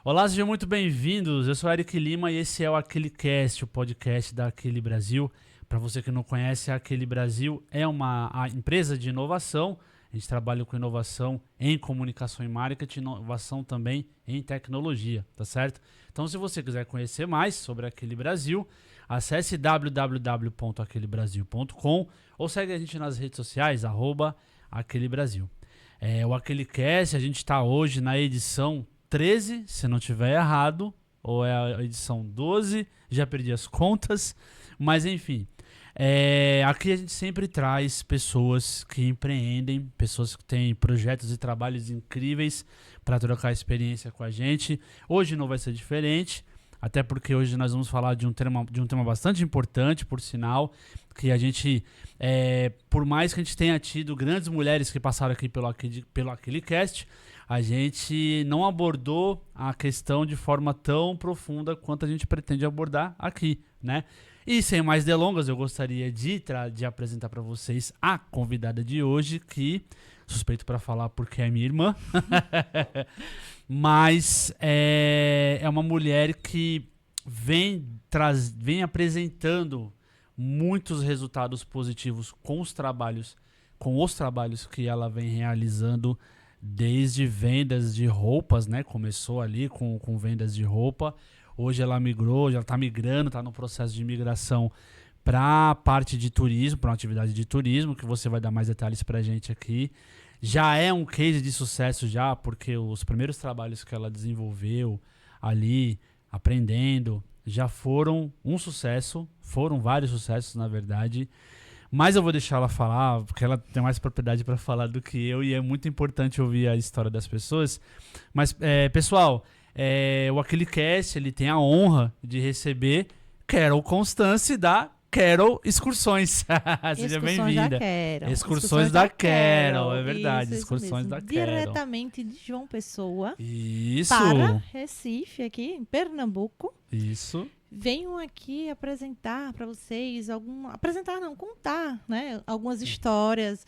Olá, sejam muito bem-vindos. Eu sou Eric Lima e esse é o AqueleCast, o podcast da Aquele Brasil. Para você que não conhece, a Aquele Brasil é uma empresa de inovação. A gente trabalha com inovação em comunicação e marketing, inovação também em tecnologia, tá certo? Então, se você quiser conhecer mais sobre a Aquele Brasil, acesse www.aquelebrasil.com ou segue a gente nas redes sociais, @AqueleBrasil. O AqueleCast, a gente está hoje na edição 13, se não tiver errado, ou é a edição 12, já perdi as contas, mas enfim. Aqui a gente sempre traz pessoas que empreendem, pessoas que têm projetos e trabalhos incríveis para trocar experiência com a gente. Hoje não vai ser diferente, até porque hoje nós vamos falar de um tema bastante importante, por sinal, que a gente, por mais que a gente tenha tido grandes mulheres que passaram aqui pelo AqueleCast, a gente não abordou a questão de forma tão profunda quanto a gente pretende abordar aqui, né? E sem mais delongas, eu gostaria de apresentar para vocês a convidada de hoje, que suspeito para falar porque é minha irmã, mas é uma mulher que vem apresentando muitos resultados positivos com os trabalhos que ela vem realizando, desde vendas de roupas, né? Começou ali com vendas de roupa. Hoje ela migrou, já está migrando, está no processo de migração para a parte de turismo, para uma atividade de turismo, que você vai dar mais detalhes para a gente aqui. Já é um case de sucesso já, porque os primeiros trabalhos que ela desenvolveu ali, aprendendo, já foram um sucesso, foram vários sucessos, na verdade. Mas eu vou deixar ela falar, porque ela tem mais propriedade para falar do que eu, e é muito importante ouvir a história das pessoas. Mas, pessoal, o AqueleCast, ele tem a honra de receber Carol Constance da Carol Excursões. Seja bem-vinda. Excursões da Carol, é verdade. Isso Excursões mesmo. da Carol. Diretamente de João Pessoa Isso. para Recife, aqui em Pernambuco. Isso. Venho aqui apresentar para vocês contar, né, algumas histórias,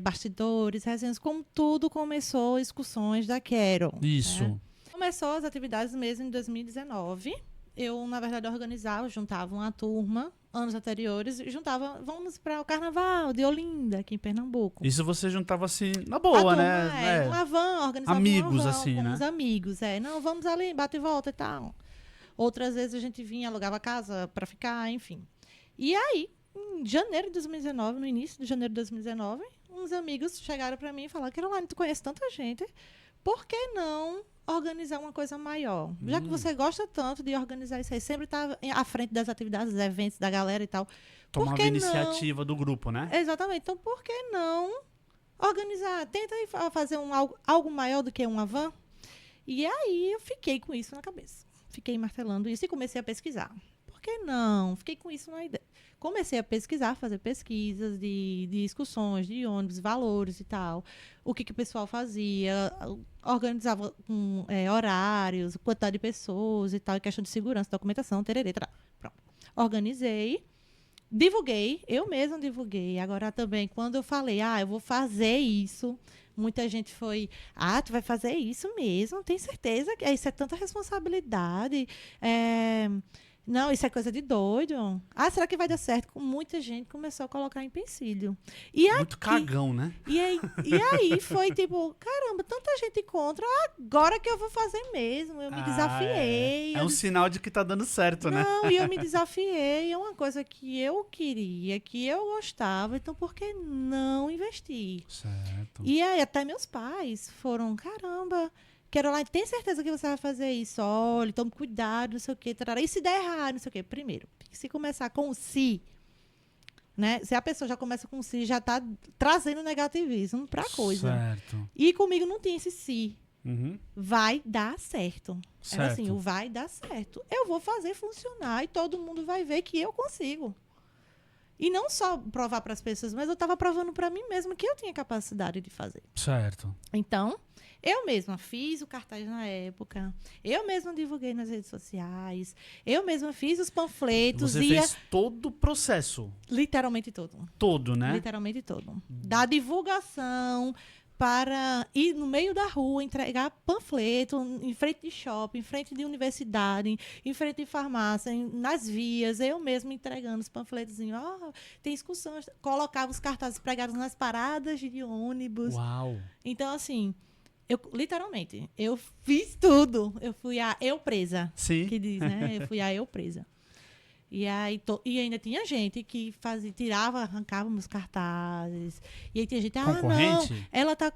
bastidores, resenhas, como tudo começou, Excursões da Carol. Isso. Né? Começou as atividades mesmo em 2019. Eu, na verdade, juntava uma turma, anos anteriores, vamos para o Carnaval de Olinda, aqui em Pernambuco. Isso você juntava assim, na boa, né? Uma van, organizava amigos, uma van, assim, com né? uns amigos, Não, vamos ali, bate e volta e tal. Outras vezes a gente vinha, alugava casa para ficar, enfim. E aí, em janeiro de 2019, no início de janeiro de 2019, uns amigos chegaram para mim e falaram: Caroline, tu conhece tanta gente, por que não organizar uma coisa maior? Já que você gosta tanto de organizar isso aí, sempre tá à frente das atividades, dos eventos, da galera e tal. Tomava a iniciativa do grupo, né? Exatamente. Então, por que não organizar? Tenta aí fazer algo maior do que uma van. E aí, eu fiquei com isso na cabeça. Fiquei martelando isso e comecei a pesquisar. Por que não? Fiquei com isso na ideia. Comecei a pesquisar, fazer pesquisas de excursões, de ônibus, valores e tal. O que o pessoal fazia. Organizava horários, quantidade de pessoas e tal, questão de segurança, documentação, tererê, tal. Pronto. Organizei. Divulguei, eu mesma divulguei. Agora também, quando eu falei, eu vou fazer isso, muita gente foi, tu vai fazer isso mesmo? Tem certeza que isso é tanta responsabilidade? Não, isso é coisa de doido. Será que vai dar certo? Muita gente começou a colocar empecilho. Muito cagão, né? E aí foi tipo, caramba, tanta gente contra, agora que eu vou fazer mesmo. Eu me desafiei. É um sinal de que tá dando certo, né? Não, e eu me desafiei. É uma coisa que eu queria, que eu gostava. Então, por que não investir? Certo. E aí, até meus pais foram, caramba, Caroline, tem certeza que você vai fazer isso? Olha, tome cuidado, não sei o quê. Tarará. E se der errado, não sei o quê? Primeiro, se começar com o si, né? Se a pessoa já começa com o si, já tá trazendo negativismo pra coisa. Certo. E comigo não tinha esse si. Uhum. Vai dar certo. Certo. Era assim, vai dar certo. Eu vou fazer funcionar e todo mundo vai ver que eu consigo. E não só provar para as pessoas, mas eu estava provando para mim mesma que eu tinha capacidade de fazer. Certo. Então, eu mesma fiz o cartaz na época, eu mesma divulguei nas redes sociais, eu mesma fiz os panfletos. Você fez todo o processo? Literalmente todo. Todo, né? Literalmente todo. Da divulgação, para ir no meio da rua, entregar panfleto em frente de shopping, em frente de universidade, em frente de farmácia, nas vias, eu mesma entregando os panfletos, tem excursão, colocava os cartazes pregados nas paradas de ônibus. Uau! Então, assim, literalmente, eu fiz tudo. Eu fui a eu presa, Sim. que diz, né? Eu fui a eu presa. E aí, e ainda tinha gente que tirava, arrancava meus cartazes. E aí tinha gente, Concorrente? não, ela tá.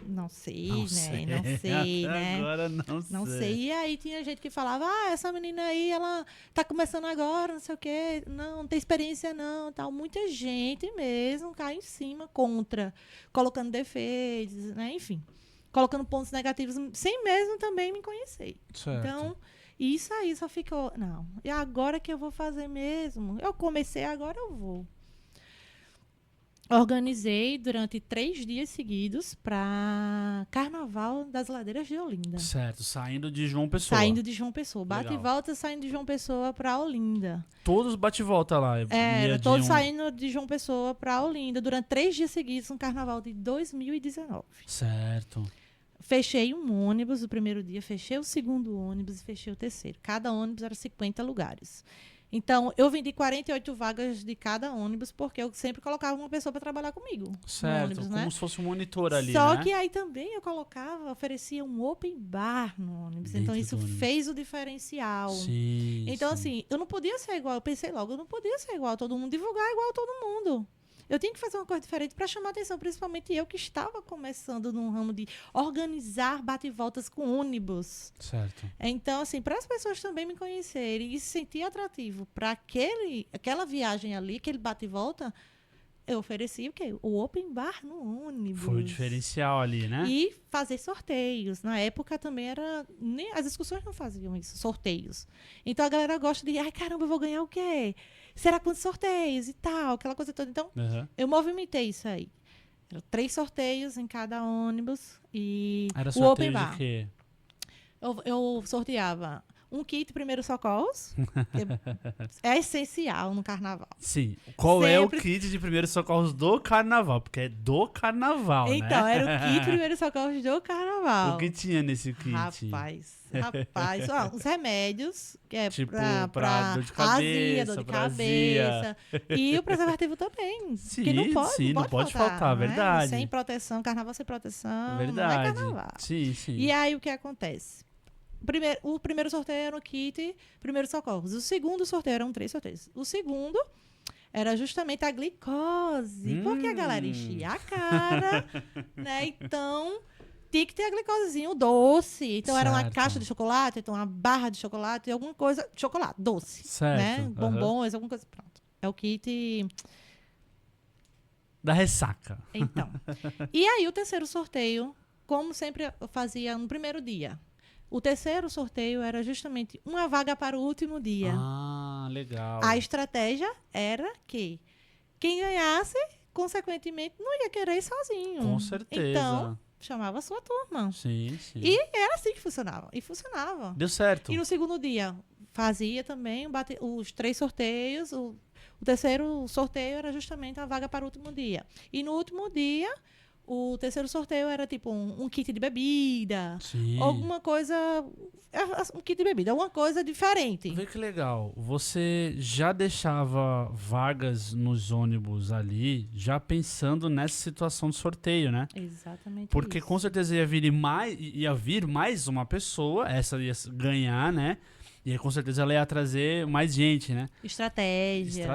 Não sei, Não né? sei. Não sei, né? Agora não sei. E aí tinha gente que falava, essa menina aí, ela tá começando agora, não sei o quê. Não tem experiência não, tal. Muita gente mesmo cai em cima contra, colocando defeitos, né? Enfim, colocando pontos negativos, sem mesmo também me conhecer. Certo. Então, isso aí só ficou, não, e agora que eu vou fazer mesmo? Eu comecei, agora eu vou. Organizei durante 3 dias seguidos para Carnaval das Ladeiras de Olinda. Certo, saindo de João Pessoa. Saindo de João Pessoa. Bate Legal. e volta, saindo de João Pessoa para Olinda. Todos bate e volta lá. Todos saindo de João Pessoa para Olinda durante 3 dias seguidos no Carnaval de 2019. Certo. Fechei um ônibus o primeiro dia, fechei o segundo ônibus e fechei o terceiro. Cada ônibus era 50 lugares. Então, eu vendi 48 vagas de cada ônibus, porque eu sempre colocava uma pessoa para trabalhar comigo. Certo, no ônibus, como né? se fosse um monitor ali, Só né? que aí também eu oferecia um open bar no ônibus. Dentro Então, isso do ônibus. fez o diferencial. Sim, Então, sim. assim, eu não podia ser igual. Eu pensei logo, eu não podia ser igual a todo mundo, divulgar igual a todo mundo. Eu tinha que fazer uma coisa diferente para chamar atenção, principalmente eu que estava começando no ramo de organizar bate-voltas com ônibus. Certo. Então, assim, para as pessoas também me conhecerem e se sentir atrativo para aquela viagem ali, aquele bate-volta, eu ofereci o quê? O open bar no ônibus. Foi o diferencial ali, né? E fazer sorteios. Na época também era... as excursões não faziam isso, sorteios. Então a galera gosta de... Ai, caramba, eu vou ganhar o quê? Será quantos sorteios e tal? Aquela coisa toda. Então, eu movimentei isso aí. Eram 3 sorteios em cada ônibus. E Era o sorteio open bar. de quê? Eu sorteava um kit primeiros socorros. É essencial no carnaval. Sim. Qual é o Sempre- kit de primeiros socorros do carnaval? Porque é do carnaval, Então, né? era o kit primeiros socorros do carnaval. O que tinha nesse kit? Rapaz. Os remédios, que é Tipo, pra pra dor de azia, dor de cabeça, pra azia. cabeça. E o preservativo também. Sim, que não pode, sim, não pode faltar, né? verdade. Sem proteção, carnaval sem proteção, Verdade. não é carnaval. Sim, sim. E aí, o que acontece? O primeiro sorteio era o kit primeiros socorros. O segundo sorteio, eram 3 sorteios. O segundo era justamente a glicose, porque a galera enchia a cara, né? Então, tinha que ter a glicosezinha, o doce. Então, era uma Certo. caixa de chocolate, então uma barra de chocolate, alguma coisa, chocolate, doce, Certo, né? aham. Bombons, alguma coisa, pronto. É o kit. Da ressaca. Então. E aí, o terceiro sorteio, como sempre eu fazia no primeiro dia. O terceiro sorteio era justamente uma vaga para o último dia. Ah, legal. A estratégia era que quem ganhasse, consequentemente, não ia querer ir sozinho. Com certeza. Então, chamava a sua turma. Sim, sim. E era assim que funcionava. E funcionava. Deu certo. E no segundo dia, fazia também os 3 sorteios. O terceiro sorteio era justamente a vaga para o último dia. E no último dia, o terceiro sorteio era tipo um kit de bebida. Sim. Alguma coisa... Um kit de bebida, alguma coisa diferente. Vê que legal. Você já deixava vagas nos ônibus ali, já pensando nessa situação de sorteio, né? Exatamente Porque isso. com certeza ia vir mais uma pessoa, essa ia ganhar, né? E aí com certeza ela ia trazer mais gente, né? Estratégia,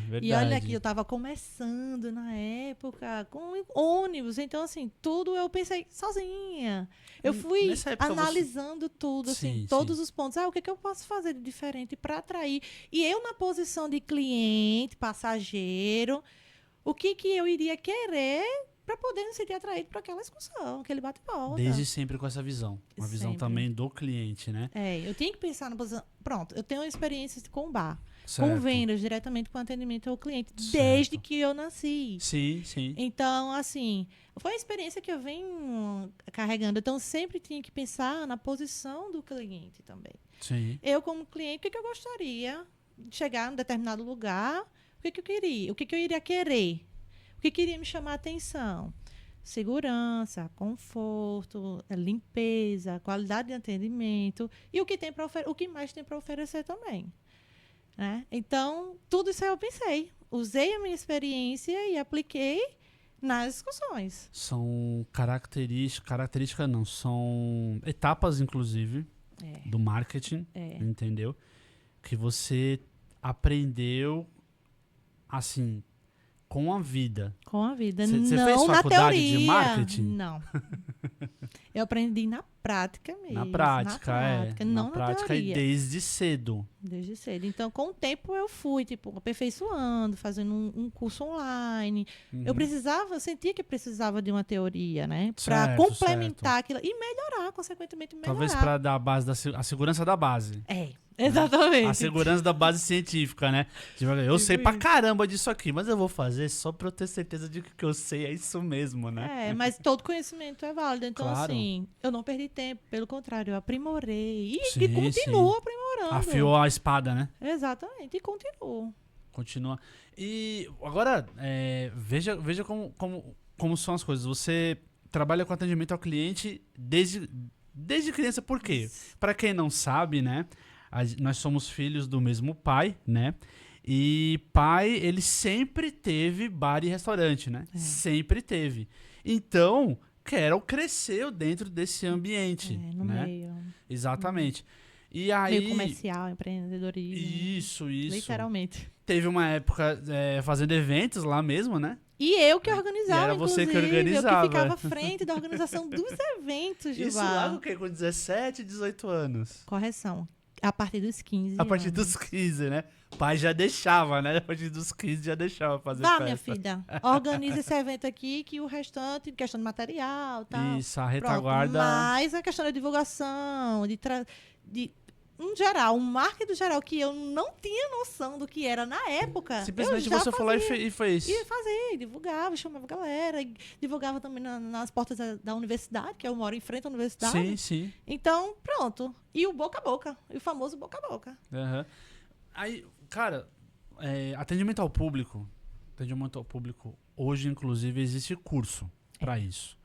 verdade. E olha que eu tava começando na época com ônibus, então assim, tudo eu pensei sozinha. Eu fui Nessa época analisando tudo, assim, Sim, todos os pontos. O que eu posso fazer de diferente para atrair? E eu na posição de cliente, passageiro, o que eu iria querer para poder me sentir atraído para aquela excursão, aquele bate-volta. Desde sempre com essa visão. Uma visão Sempre. também do cliente, né? Eu tenho que pensar na posição. Pronto, eu tenho experiências com bar, Certo. com vendas, diretamente com atendimento ao cliente, Certo. desde que eu nasci. Sim, sim. Então, assim, foi uma experiência que eu venho carregando. Então, sempre tinha que pensar na posição do cliente também. Sim. Eu, como cliente, o que eu gostaria de chegar em determinado lugar? O que eu queria? O que eu iria querer? O que iria me chamar a atenção? segurança, conforto, limpeza, qualidade de atendimento e o que tem para o que mais tem para oferecer também, né? Então, tudo isso eu pensei, usei a minha experiência e apliquei nas discussões. São características não, são etapas, inclusive, do marketing, entendeu? Que você aprendeu, assim, com a vida. Com a vida, Você não fez na faculdade teoria. de marketing? Não. Eu aprendi na prática mesmo. Na prática, não na prática na e teoria. desde cedo. Desde cedo. Então, com o tempo, eu fui, tipo, aperfeiçoando, fazendo um curso online. Eu sentia que precisava de uma teoria, né? Para Certo, complementar aquilo e melhorar, consequentemente melhorar. Talvez para dar a base a segurança da base. Exatamente. A segurança da base científica, né? Tipo, eu sei pra caramba disso aqui, mas eu vou fazer só pra eu ter certeza de que o que eu sei é isso mesmo, né? Mas todo conhecimento é válido. Então, Claro. assim, eu não perdi tempo. Pelo contrário, eu aprimorei. E Sim, continuo aprimorando. Afiou a espada, né? Exatamente. E continuo. Continua. E agora, veja como são as coisas. Você trabalha com atendimento ao cliente desde criança, por quê? Pra quem não sabe, né? Nós somos filhos do mesmo pai, né? E pai, ele sempre teve bar e restaurante, né? Sempre teve. Então, Carol cresceu dentro desse ambiente, No né? meio. Exatamente. E aí... Meio comercial, empreendedorismo. Isso. Literalmente. Teve uma época fazendo eventos lá mesmo, né? E eu que organizava, E era você que inclusive. organizava. Eu que ficava à frente da organização dos eventos, Gilvar. Isso lá com o quê? Com 17, 18 anos? Correção. A partir dos 15 A partir anos. dos 15, né? O pai já deixava, né? A partir dos 15 já deixava fazer festa. Minha filha, organiza esse evento aqui que o restante, questão de material, tal. Isso, a retaguarda... Mas a questão da divulgação, em geral, um marketing geral que eu não tinha noção do que era na época. Simplesmente eu já você foi lá fazia. e fez. E fazia, divulgava, chamava a galera, e divulgava também nas portas da universidade, que eu moro em frente à universidade. Sim. Então, pronto. E o boca a boca, e o famoso boca a boca. Uhum. Aí, cara, atendimento ao público, hoje, inclusive, existe curso para isso.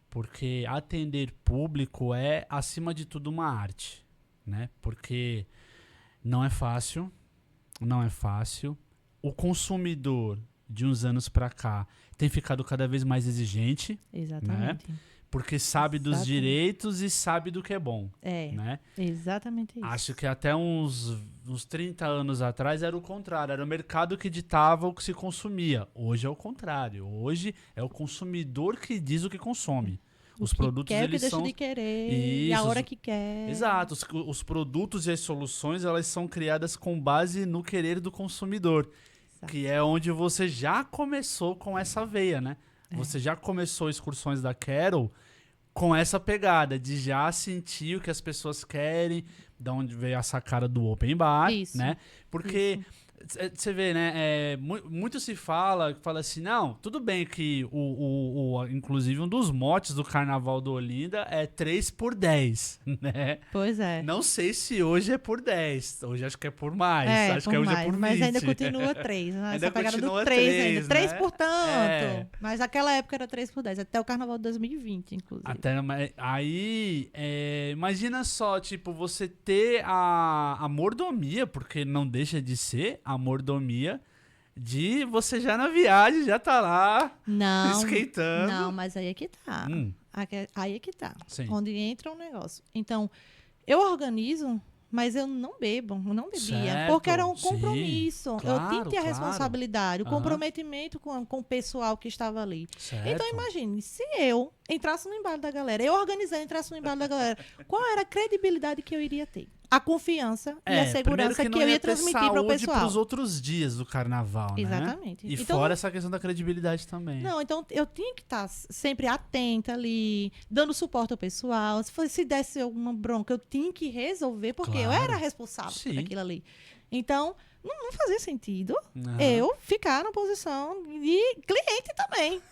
Porque atender público é, acima de tudo, uma arte. Né? Porque não é fácil. O consumidor de uns anos pra cá tem ficado cada vez mais exigente. Exatamente. Né? Porque sabe dos direitos e sabe do que é bom. Né? Exatamente isso. Acho que até uns 30 anos atrás era o contrário. Era o mercado que ditava o que se consumia. Hoje é o contrário. Hoje é o consumidor que diz o que consome. Os produtos, quer, eles que são... deixa de querer, Isso, e a hora que quer. Exato. Os produtos e as soluções, elas são criadas com base no querer do consumidor. Exato. Que é onde você já começou com essa veia, né? Você já começou excursões da Carol com essa pegada de já sentir o que as pessoas querem, da onde veio essa cara do open bar, Isso. né? Porque... Você vê, né? Muito se fala assim, não, tudo bem que inclusive um dos motes do Carnaval do Olinda é 3 por 10, né? Pois é. Não sei se hoje é por 10, hoje acho que é por mais, acho que hoje é por 20. Mas ainda continua 3, né? Ainda essa pegada continua do 3 3, ainda, 3 né? por tanto. Mas naquela época era 3 por 10, até o Carnaval de 2020, inclusive. Aí, imagina só, tipo, você ter a mordomia, porque não deixa de ser a mordomia de você já na viagem, já tá lá esquentando. Não, mas aí é que tá. Aí é que tá. Sim. Onde entra um negócio. Então, eu organizo, mas eu não bebo, eu não bebia. Certo, porque era um compromisso. Sim, claro, eu tinha que ter a responsabilidade, o comprometimento com o pessoal que estava ali. Certo. Então, imagine, se eu entrasse no embalo da galera, eu organizando, entrasse no embalo da galera, qual era a credibilidade que eu iria ter? A confiança e a segurança que eu ia transmitir para o pessoal. Para os outros dias do carnaval, né? Exatamente. E então, fora essa questão da credibilidade também. Não, então eu tinha que estar sempre atenta ali, dando suporte ao pessoal. Se desse alguma bronca, eu tinha que resolver, porque eu era responsável por aquilo ali. Então, não fazia sentido eu ficar na posição de cliente também.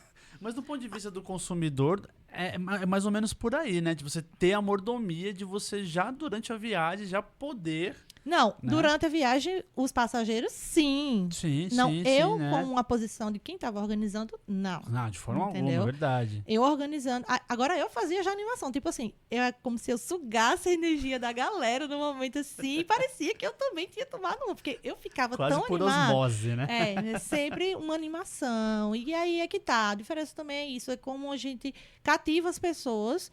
Mas do ponto de vista do consumidor, É mais ou menos por aí, né? De você ter a mordomia, de você já durante a viagem já poder. Não, Né? durante a viagem, os passageiros, sim. Sim, Não, sim, eu, sim, né? com a posição de quem estava organizando, não. Não, de forma alguma, Entendeu? verdade. Eu organizando. Agora eu fazia já animação. Tipo assim, é como se eu sugasse a energia da galera no momento assim. E parecia que eu também tinha tomado uma, porque eu ficava Quase tão por animada. osmose, né? É sempre uma animação. E aí é que tá. A diferença também é isso. É como a gente cativa as pessoas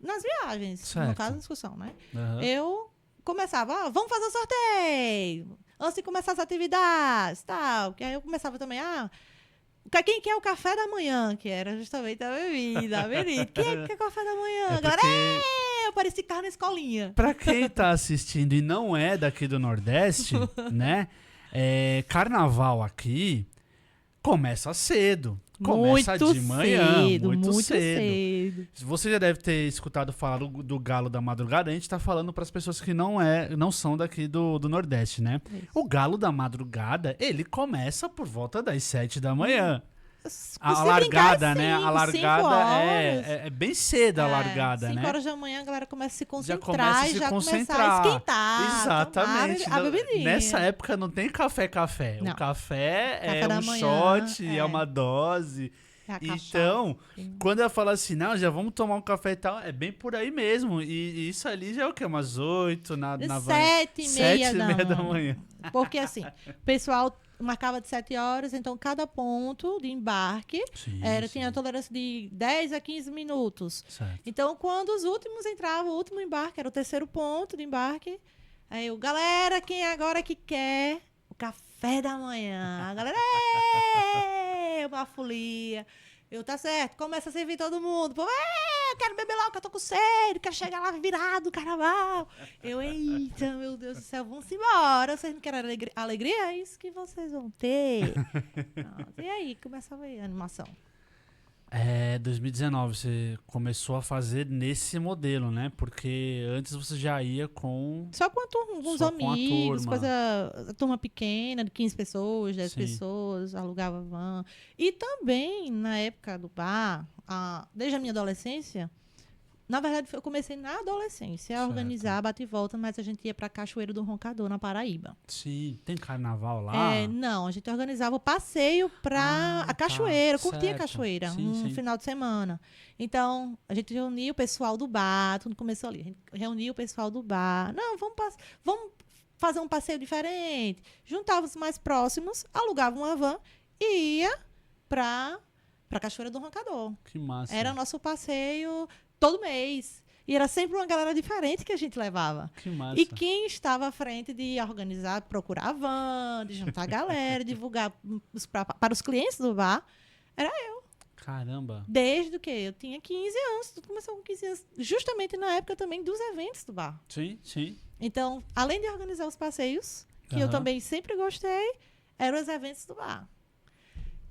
nas viagens. Certo. No caso, na discussão, né? Uhum. Eu começava, vamos fazer o sorteio. Antes de começar as atividades, tal. Que aí eu começava também, quem quer o café da manhã? Que era justamente a bebida, a bebida. Quem quer o café da manhã? É Galera, porque, eu parecia que tava na escolinha. pra quem tá assistindo e não é daqui do Nordeste, né? Carnaval aqui começa cedo. Começa Muito de manhã, cedo, muito muito cedo. Você já deve ter escutado falar do Galo da Madrugada. A gente tá falando para as pessoas que não são daqui do Nordeste, né? Isso. O Galo da Madrugada, ele começa por volta das 7 da manhã. A Se largada, brincar, né? A 5 largada horas. é bem cedo a largada, 5 né? horas da manhã a galera começa a se Já concentrar começa a e se já concentrar. começar a esquentar. Exatamente. tomar a bebidinha. Nessa época não tem café. Não. O café é da um manhã, shot, é é. uma dose. É a cachaça. Então, quando ela fala assim, não, já vamos tomar um café e tal, é bem por aí mesmo. E isso ali já é o quê? Umas 8 na 7h30 da manhã. Porque assim, o pessoal marcava de 7 horas, então cada ponto de embarque Sim, tinha a tolerância de 10 a 15 minutos. Certo. Então, quando os últimos entravam, o último embarque era o terceiro ponto de embarque. Aí eu, galera, quem agora que quer o café da manhã? A galera, uma folia. Eu, tá certo, começa a servir todo mundo. Pô, eu quero beber logo, que eu tô com sede, quero chegar lá virado do carnaval. Eu, eita, meu Deus do céu, vamos embora. Vocês não querem alegria? É isso que vocês vão ter. Pronto. E aí, começava aí a animação. 2019 você começou a fazer nesse modelo, né? Porque antes você já ia com... Só com a turma, com os Só com a amigos, turma. turma pequena, de 15 pessoas, 10 Sim. pessoas, alugava van. E também, na época do bar, desde a minha adolescência, na verdade, eu comecei na adolescência a Certo. organizar bate e volta, mas a gente ia para Cachoeiro do Roncador, na Paraíba. Sim, tem carnaval lá? Não, a gente organizava o passeio para a cachoeira, tá, curtir a certo. cachoeira, Sim, sim. final de semana. Então, a gente reunia o pessoal do bar, tudo começou ali. A gente reunia o pessoal do bar. Não, vamos fazer um passeio diferente. Juntava os mais próximos, alugava uma van e ia para Cachoeira do Roncador. Que massa. Era nosso passeio todo mês. E era sempre uma galera diferente que a gente levava. Que massa. E quem estava à frente de organizar, procurar a van, de juntar a galera, divulgar para os clientes do bar, era eu. Caramba. Desde que eu tinha 15 anos. Tudo começou com 15 anos. Justamente na época também dos eventos do bar. Sim, sim. Então, além de organizar os passeios, que eu também sempre gostei, eram os eventos do bar.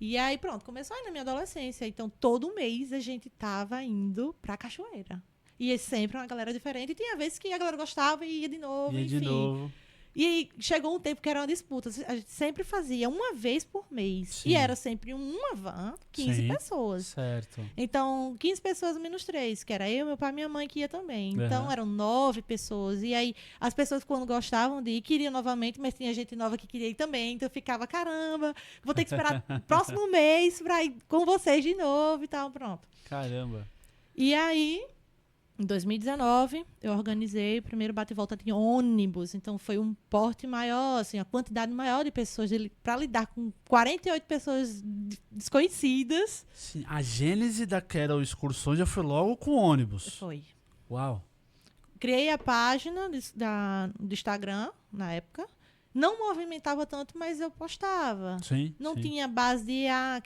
E aí, pronto, começou aí na minha adolescência. Então, todo mês a gente tava indo pra cachoeira. E sempre uma galera diferente. E tinha vezes que a galera gostava e ia de novo, Ia enfim. de novo. E aí, chegou um tempo que era uma disputa. A gente sempre fazia uma vez por mês. Sim. E era sempre uma van, 15 Sim. pessoas. Certo. Então, 15 pessoas menos 3, que era eu, meu pai e minha mãe que ia também. Então, eram 9 pessoas. E aí, as pessoas, quando gostavam de ir, queriam novamente, mas tinha gente nova que queria ir também. Então, eu ficava, caramba, vou ter que esperar o próximo mês pra ir com vocês de novo e tal, pronto. Caramba. E aí, em 2019, eu organizei o primeiro bate e volta de ônibus. Então, foi um porte maior, assim, a quantidade maior de pessoas para lidar com 48 pessoas desconhecidas. Sim, a gênese da Carol Excursões já foi logo com ônibus. Foi. Uau. Criei a página do Instagram, na época. Não movimentava tanto, mas eu postava. Sim. Não sim. tinha base de a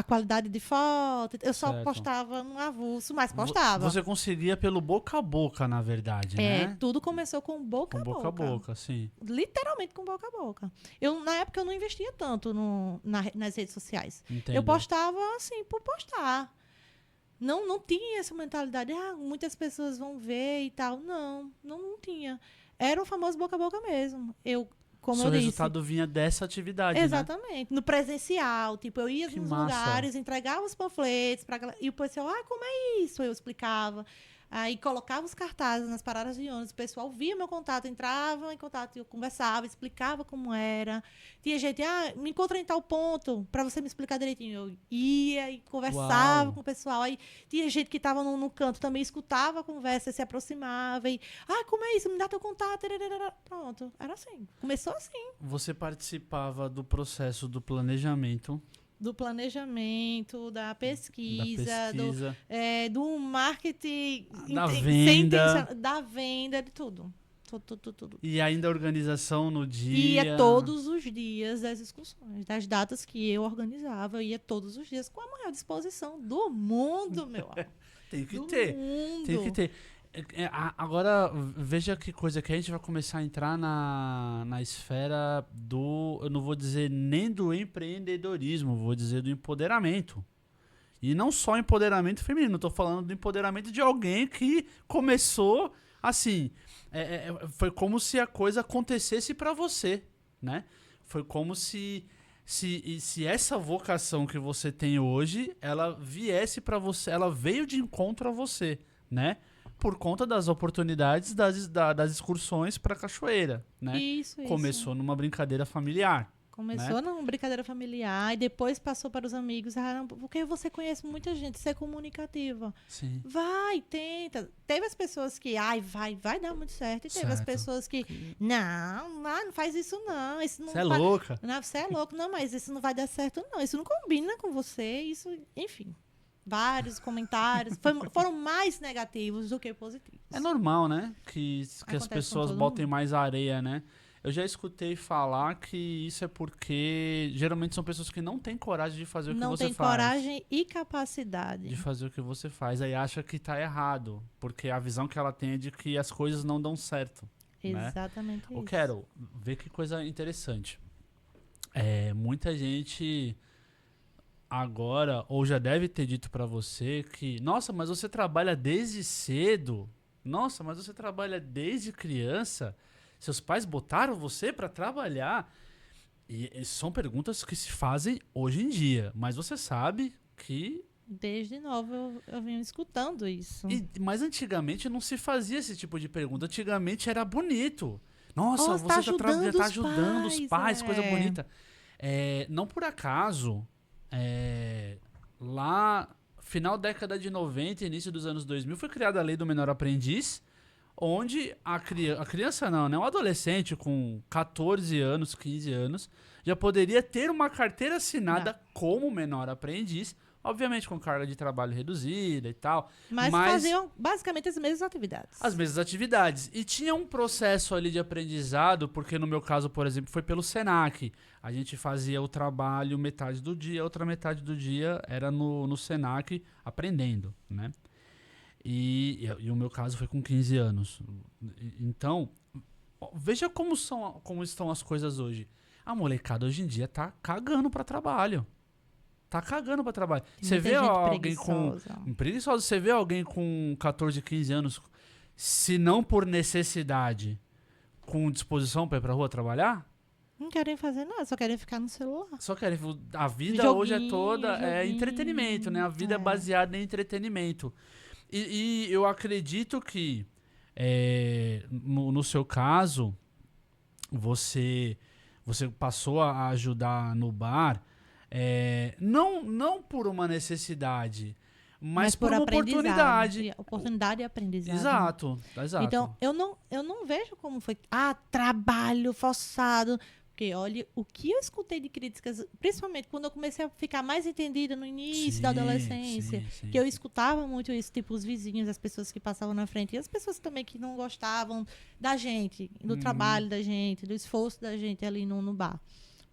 qualidade de foto. Eu só Certo. postava no avulso, mas postava. Você conseguia pelo boca a boca, na verdade, né? Tudo começou com boca Com boca a boca, sim. Literalmente com boca a boca. Na época, eu não investia tanto nas redes sociais. Entendo. Eu postava, assim, por postar. Não tinha essa mentalidade, muitas pessoas vão ver e tal. Não tinha. Era o famoso boca a boca mesmo. Eu como Seu eu disse. resultado vinha dessa atividade, né? Exatamente. No presencial, tipo, eu ia Que nos massa. lugares, entregava os panfletos e o pessoal, como é isso? Eu explicava. Aí colocava os cartazes nas paradas de ônibus, o pessoal via meu contato, entrava em contato, eu conversava, explicava como era. Tinha gente, me encontra em tal ponto, para você me explicar direitinho. Eu ia e conversava Uau. com o pessoal. Aí tinha gente que estava no canto também, escutava a conversa, se aproximava e, como é isso? Me dá teu contato. Pronto, era assim. Começou assim. Você participava do processo do planejamento, Do planejamento, da da pesquisa, pesquisa, do marketing, da sem venda da venda, de tudo. Tudo. e ainda a organização no E dia. ia todos os dias das excursões, das datas que eu organizava, eu ia todos os dias com a maior disposição do mundo, meu amor. Tem que Do ter. mundo. Tem que ter. Agora, veja que coisa que a gente vai começar a entrar na esfera do, eu não vou dizer nem do empreendedorismo, vou dizer do empoderamento. E não só empoderamento feminino, estou falando do empoderamento de alguém que começou assim. Foi como se a coisa acontecesse para você, né? Foi como se essa vocação que você tem hoje, ela viesse para você, ela veio de encontro a você, né? Por conta das oportunidades das excursões para cachoeira, né? Isso. Começou numa brincadeira familiar. Começou numa brincadeira familiar e depois passou para os amigos. Não, porque você conhece muita gente, você é comunicativa. Sim. Vai, tenta. Teve as pessoas que, vai dar muito certo. E teve as pessoas que, não faz isso não. Isso não você é louca. Não, você é louco. Não, mas isso não vai dar certo não. Isso não combina com você. Isso, enfim. Vários comentários. Foram mais negativos do que positivos. É normal, né? Que as pessoas botem mais areia, né? Eu já escutei falar que isso é porque geralmente são pessoas que não têm coragem de fazer o que você faz. Não tem coragem e capacidade. De fazer o que você faz. Aí acha que tá errado. Porque a visão que ela tem é de que as coisas não dão certo. Exatamente né? isso. Eu quero ver que coisa interessante. Muita gente agora, ou já deve ter dito pra você que, nossa, mas você trabalha desde cedo. Nossa, mas você trabalha desde criança. Seus pais botaram você pra trabalhar? E são perguntas que se fazem hoje em dia. Mas você sabe que... Desde novo eu venho escutando isso. Mas antigamente não se fazia esse tipo de pergunta. Antigamente era bonito. Nossa, você já tá ajudando os pais, coisa bonita. Não por acaso, lá, final da década de 90, início dos anos 2000, foi criada a Lei do Menor Aprendiz, onde a criança não, né? Um adolescente com 14 anos, 15 anos, já poderia ter uma carteira assinada como menor aprendiz, obviamente com carga de trabalho reduzida e tal. Mas faziam basicamente as mesmas atividades. As mesmas atividades. E tinha um processo ali de aprendizado, porque no meu caso, por exemplo, foi pelo Senac. A gente fazia o trabalho metade do dia, a outra metade do dia era no Senac aprendendo, né? E o meu caso foi com 15 anos. Então, veja como estão as coisas hoje. A molecada hoje em dia tá cagando pra trabalho. Tá cagando pra trabalho. Você vê alguém preguiçosa. Você vê alguém com 14, 15 anos, se não por necessidade, com disposição pra ir pra rua trabalhar? Não querem fazer nada, só querem ficar no celular. A vida hoje é toda entretenimento, né? A vida é baseada em entretenimento. E eu acredito que, no seu caso, você passou a ajudar no bar, não por uma necessidade, mas por uma oportunidade. Oportunidade e aprendizado. Exato. Então, eu não vejo como foi, trabalho forçado. Porque, olha, o que eu escutei de críticas, principalmente quando eu comecei a ficar mais entendida no início da adolescência, que eu escutava muito isso, tipo, os vizinhos, as pessoas que passavam na frente, e as pessoas também que não gostavam da gente, do trabalho da gente, do esforço da gente ali no bar.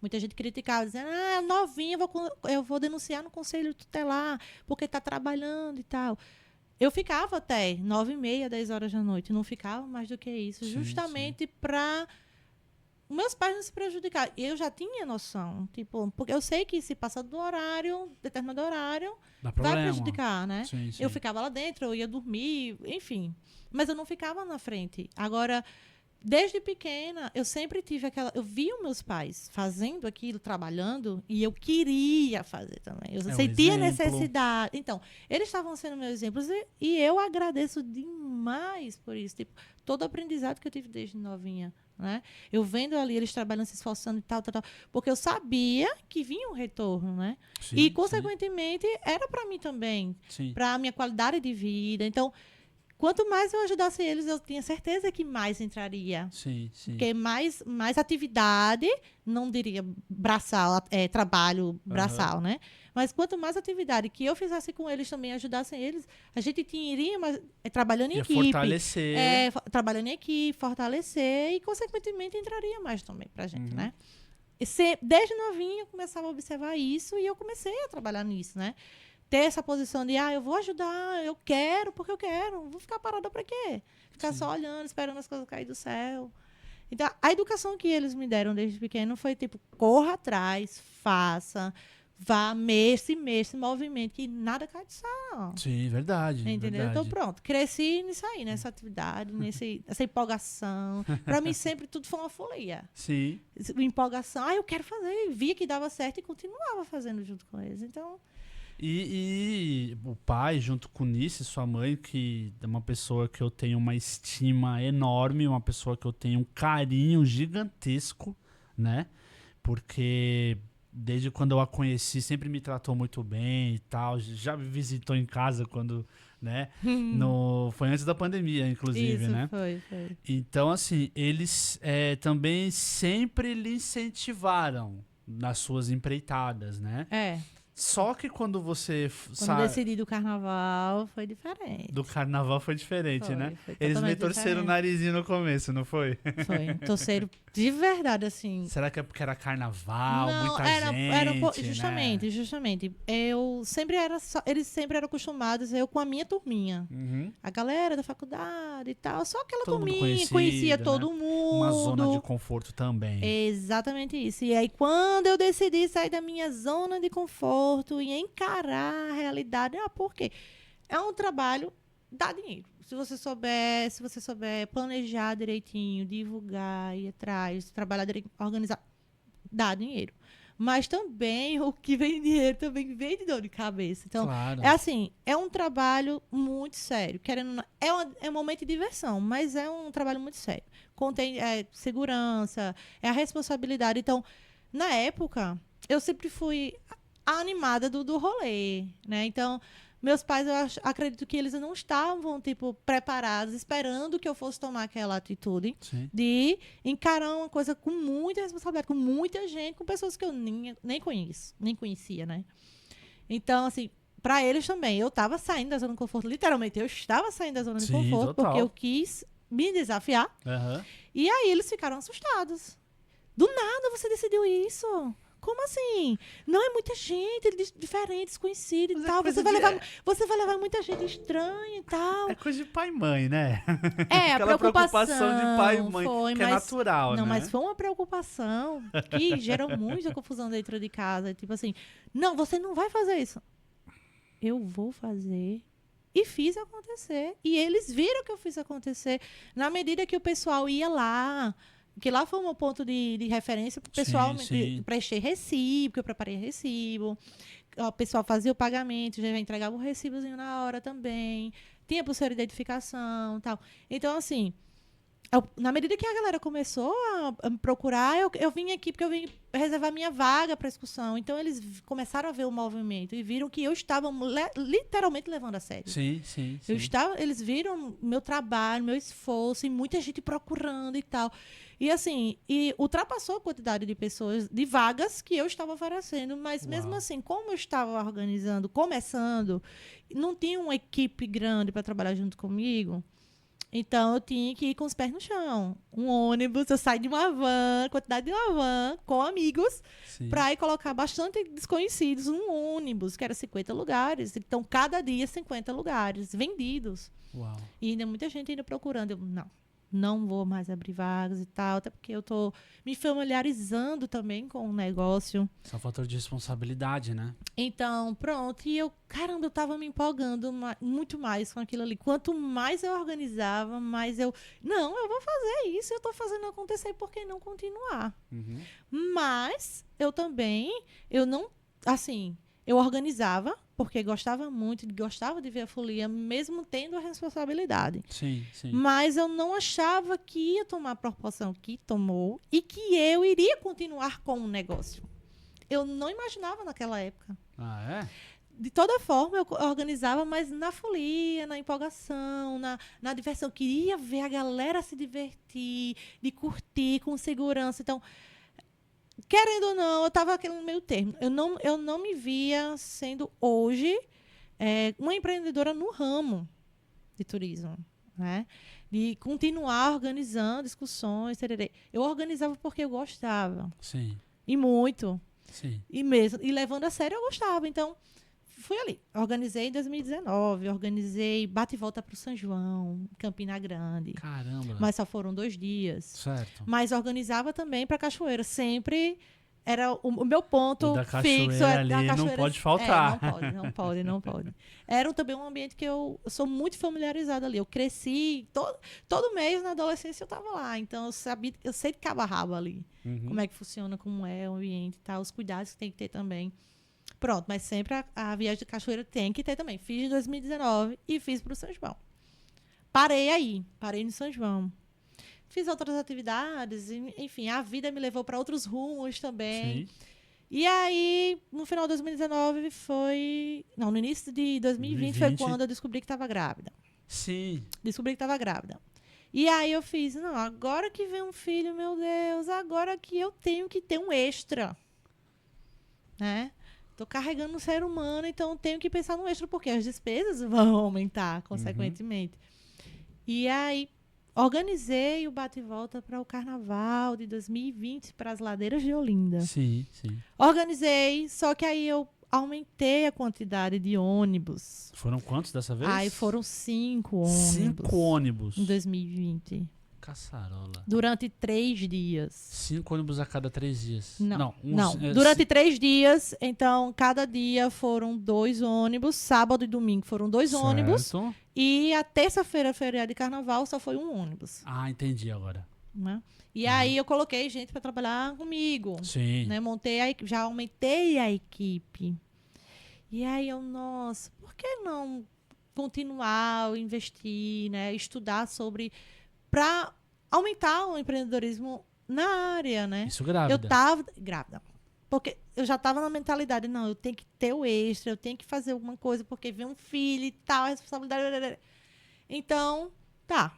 Muita gente criticava, dizendo, novinha, eu vou denunciar no conselho tutelar, porque tá trabalhando e tal. Eu ficava até 9h30, 10 horas da noite, não ficava mais do que isso, justamente para meus pais não se prejudicar. Eu já tinha noção, tipo, porque eu sei que se passar do horário, determinado horário, vai prejudicar, né? Sim. Eu ficava lá dentro, eu ia dormir, enfim. Mas eu não ficava na frente. Agora, desde pequena, eu sempre tive aquela... Eu via os meus pais fazendo aquilo, trabalhando, e eu queria fazer também. Eu sentia necessidade. Então, eles estavam sendo meus exemplos e eu agradeço demais por isso. Tipo, todo o aprendizado que eu tive desde novinha, né? Eu vendo ali eles trabalhando, se esforçando e tal, porque eu sabia que vinha um retorno, né? Sim, e, consequentemente, era para mim também, para a minha qualidade de vida. Então, quanto mais eu ajudasse eles, eu tinha certeza que mais entraria. Sim. Porque mais atividade, não diria braçal, trabalho braçal, né? Mas quanto mais atividade que eu fizesse com eles também, ajudassem eles, a gente iria trabalhando em equipe. Fortalecer. Trabalhando em equipe, fortalecer e, consequentemente, entraria mais também pra gente, né? Desde novinha, eu começava a observar isso e eu comecei a trabalhar nisso, né? Ter essa posição de, eu vou ajudar, eu quero, porque eu quero. Vou ficar parada pra quê? Ficar só olhando, esperando as coisas cair do céu. Então, a educação que eles me deram desde pequeno foi tipo, corra atrás, faça, vá, mexa, se movimente, que nada cai do céu. Sim, verdade. Entendeu? Verdade. Então, pronto. Cresci nisso aí, nessa atividade, nessa empolgação. Pra mim, sempre tudo foi uma folia. Sim. Empolgação. Eu quero fazer. E via que dava certo e continuava fazendo junto com eles. Então... E o pai, junto com Nice, sua mãe, que é uma pessoa que eu tenho uma estima enorme, uma pessoa que eu tenho um carinho gigantesco, né? Porque desde quando eu a conheci, sempre me tratou muito bem e tal. Já me visitou em casa quando, né? Foi antes da pandemia, inclusive, Isso, né? Foi. Então, assim, eles também sempre lhe incentivaram nas suas empreitadas, né? Só que quando você Quando decidi do carnaval, foi diferente. Do carnaval foi diferente, né? Foi eles me torceram o narizinho no começo, não foi? Foi. Torceram de verdade, assim. Será que é porque era carnaval, não, muita era gente, justamente. Eu sempre era eles sempre eram acostumados, eu com a minha turminha. A galera da faculdade e tal. Só aquela todo turminha, conhecia todo mundo. Uma zona de conforto também. Exatamente isso. E aí, quando eu decidi sair da minha zona de conforto e encarar a realidade, por quê? É um trabalho, dá dinheiro. Se você souber planejar direitinho, divulgar, ir atrás, trabalhar direitinho, organizar, dá dinheiro. Mas também o que vem dinheiro também vem de dor de cabeça. Então, claro. é um trabalho muito sério. É um momento de diversão, mas é um trabalho muito sério. Contém segurança, é a responsabilidade. Então, na época, eu sempre fui a animada do rolê, né? Então, meus pais, acredito que eles não estavam, preparados, esperando que eu fosse tomar aquela atitude de encarar uma coisa com muita responsabilidade, com muita gente, com pessoas que eu nem conhecia, né? Então, assim, para eles também, eu estava saindo da zona de conforto, literalmente, eu estava saindo da zona de conforto, total. porque eu quis me desafiar. E aí eles ficaram assustados. Do nada você decidiu isso? Como assim? Não é muita gente, diferente, desconhecida e tal. Você vai levar muita gente estranha e tal. É coisa de pai e mãe, né? Aquela preocupação de pai e mãe, que é natural, não, né? mas foi uma preocupação que gerou muita confusão dentro de casa. Tipo assim, não, você não vai fazer isso. Eu vou fazer. E fiz acontecer. E eles viram que eu fiz acontecer. Na medida que o pessoal ia lá... Porque lá foi um ponto de referência para o pessoal. Prestei recibo, que eu preparei recibo. O pessoal fazia o pagamento, já entregava o recibozinho na hora também. Tinha pulseira de identificação e tal. Então, assim, na medida que a galera começou a me procurar, eu vim aqui porque eu vim reservar minha vaga para excursão. Então, eles começaram a ver o movimento e viram que eu estava literalmente levando a sério. Sim. Eles viram meu trabalho, meu esforço e muita gente procurando e tal. E assim, ultrapassou a quantidade de pessoas, de vagas que eu estava oferecendo, mas mesmo assim, como eu estava começando, não tinha uma equipe grande para trabalhar junto comigo, então eu tinha que ir com os pés no chão. Um ônibus, eu saí de uma van, quantidade de uma van, com amigos, para ir colocar bastante desconhecidos num ônibus, que era 50 lugares. Então, cada dia 50 lugares vendidos. Uau. E ainda muita gente ainda procurando. Eu, não. não vou mais abrir vagas e tal, até porque eu tô me familiarizando também com o negócio. Isso é um fator de responsabilidade, né? Então, pronto, e caramba, eu tava me empolgando muito mais com aquilo ali. Quanto mais eu organizava, mais não, eu vou fazer isso, eu tô fazendo acontecer, por que não continuar? Uhum. Mas, eu não, assim, eu organizava, porque gostava de ver a folia, mesmo tendo a responsabilidade. Sim, sim. Mas eu não achava que ia tomar a proporção que tomou e que eu iria continuar com o negócio. Eu não imaginava naquela época. Ah, é? De toda forma, eu organizava, mas na folia, na empolgação, na diversão. Eu queria ver a galera se divertir, de curtir com segurança. Então, querendo ou não, eu estava aqui no meio termo. Eu não me via sendo hoje uma empreendedora no ramo de turismo, né? De continuar organizando discussões, tererê. Eu organizava porque eu gostava. Sim. E muito. Sim. E levando a sério, eu gostava. Então, fui ali. Organizei em 2019, organizei bate e volta para o São João, Campina Grande. Caramba. Mas só foram 2 dias. Certo. Mas organizava também para Cachoeira. Sempre era o meu ponto O da Cachoeira fixo. ali Da Cachoeira, não pode faltar. não pode. Era também um ambiente que eu sou muito familiarizada ali. Eu cresci, todo mês na adolescência eu estava lá. Então eu sei de cabo a rabo ali. Uhum. Como é que funciona, como é o ambiente e tal, os cuidados que tem que ter também. Pronto, mas sempre a viagem de Cachoeira tem que ter também. Fiz em 2019 e fiz para o São João. Parei no São João. Fiz outras atividades, enfim, a vida me levou para outros rumos também. Sim. E aí, no final de 2019 no início de 2020 foi quando eu descobri que estava grávida. Sim. Descobri que estava grávida. E aí eu fiz, não, agora que vem um filho, meu Deus, agora que eu tenho que ter um extra. Né? Tô carregando um ser humano, então tenho que pensar no extra, porque as despesas vão aumentar, consequentemente. E aí, organizei o bate e volta para o carnaval de 2020 para as ladeiras de Olinda. Sim, sim. Organizei, só que aí eu aumentei a quantidade de ônibus. Foram quantos dessa vez? Aí foram 5 ônibus. 5 ônibus. Em 2020. Caçarola. Durante 3 dias. 5 ônibus a cada 3 dias. Não. Durante 3 dias, então, cada dia foram 2 ônibus. Sábado e domingo foram 2 ônibus. E a terça-feira, feriado de carnaval, só foi 1 ônibus. Ah, entendi agora. Né? E aí eu coloquei gente para trabalhar comigo. Sim. Né? Já aumentei a equipe. E aí nossa, por que não continuar, investir, né? Estudar para aumentar o empreendedorismo na área, né? Isso grávida. Eu tava grávida. Porque eu já tava na mentalidade, não, eu tenho que ter o extra, eu tenho que fazer alguma coisa, porque vem um filho e tal, a responsabilidade. Então, tá.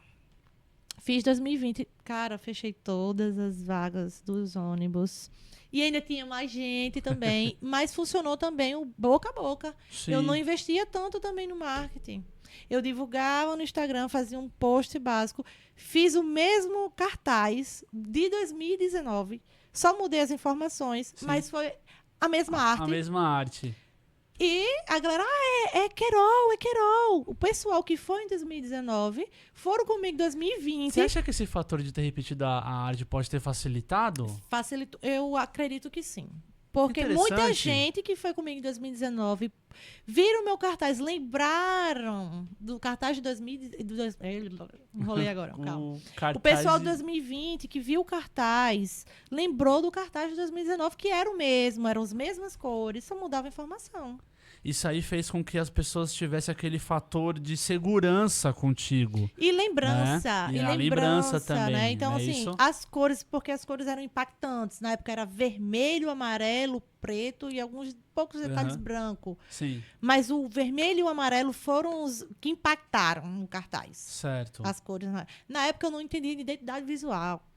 Fiz 2020. Cara, fechei todas as vagas dos ônibus. E ainda tinha mais gente também. Mas funcionou também o boca a boca. Sim. Eu não investia tanto também no marketing. Eu divulgava no Instagram, fazia um post básico. Fiz o mesmo cartaz de 2019. Só mudei as informações, Sim. mas foi a mesma arte. A mesma arte. E a galera, é Querol. O pessoal que foi em 2019 foram comigo em 2020. Você acha que esse fator de ter repetido a arte pode ter facilitado? Facilitou. Eu acredito que sim. Porque muita gente que foi comigo em 2019 viram meu cartaz, lembraram do cartaz de 2020. Enrolei agora, calma. O pessoal de 2020 que viu o cartaz lembrou do cartaz de 2019, que era o mesmo, eram as mesmas cores, só mudava a informação. Isso aí fez com que as pessoas tivessem aquele fator de segurança contigo. E lembrança. Né? E a lembrança também. Né? Então, assim, isso? as cores, porque as cores eram impactantes. Na época era vermelho, amarelo, preto e alguns poucos detalhes branco. Sim. Mas o vermelho e o amarelo foram os que impactaram no cartaz. Certo. As cores. Na época eu não entendia de identidade visual.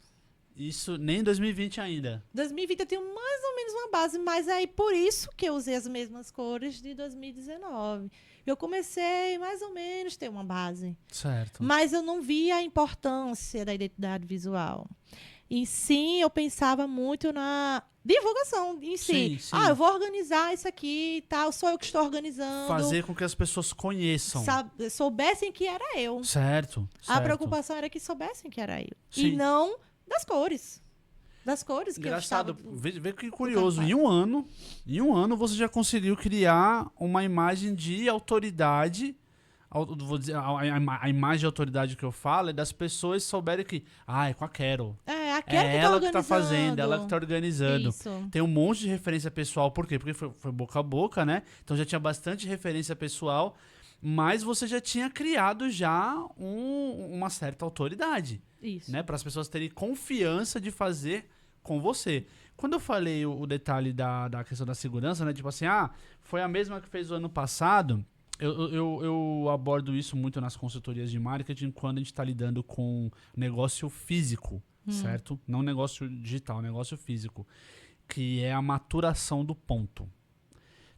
Isso nem em 2020 ainda. 2020 eu tenho mais ou menos uma base, mas aí por isso que eu usei as mesmas cores de 2019. Eu comecei mais ou menos a ter uma base. Certo. Mas eu não via a importância da identidade visual. E sim, eu pensava muito na divulgação em si. Sim, sim. Eu vou organizar isso aqui e tal, sou eu que estou organizando. Fazer com que as pessoas conheçam. Soubessem que era eu. Certo, A certo. preocupação era que soubessem que era eu. Sim. E não das cores. Das cores que Engraçado, eu estava... vê que curioso. Em um ano você já conseguiu criar uma imagem de autoridade. Vou dizer, a imagem de autoridade que eu falo é das pessoas souberem que, é com a Carol. A Carol É ela que tá organizando. fazendo, ela que tá organizando. Isso. Tem um monte de referência pessoal. Por quê? Porque foi boca a boca, né? Então já tinha bastante referência pessoal, mas você já tinha criado já uma certa autoridade. Isso. Né? Para as pessoas terem confiança de fazer com você. Quando eu falei o detalhe da questão da segurança, né? Tipo assim, foi a mesma que fez o ano passado. Eu abordo isso muito nas consultorias de marketing quando a gente está lidando com negócio físico, certo? Não negócio digital, negócio físico, que é a maturação do ponto.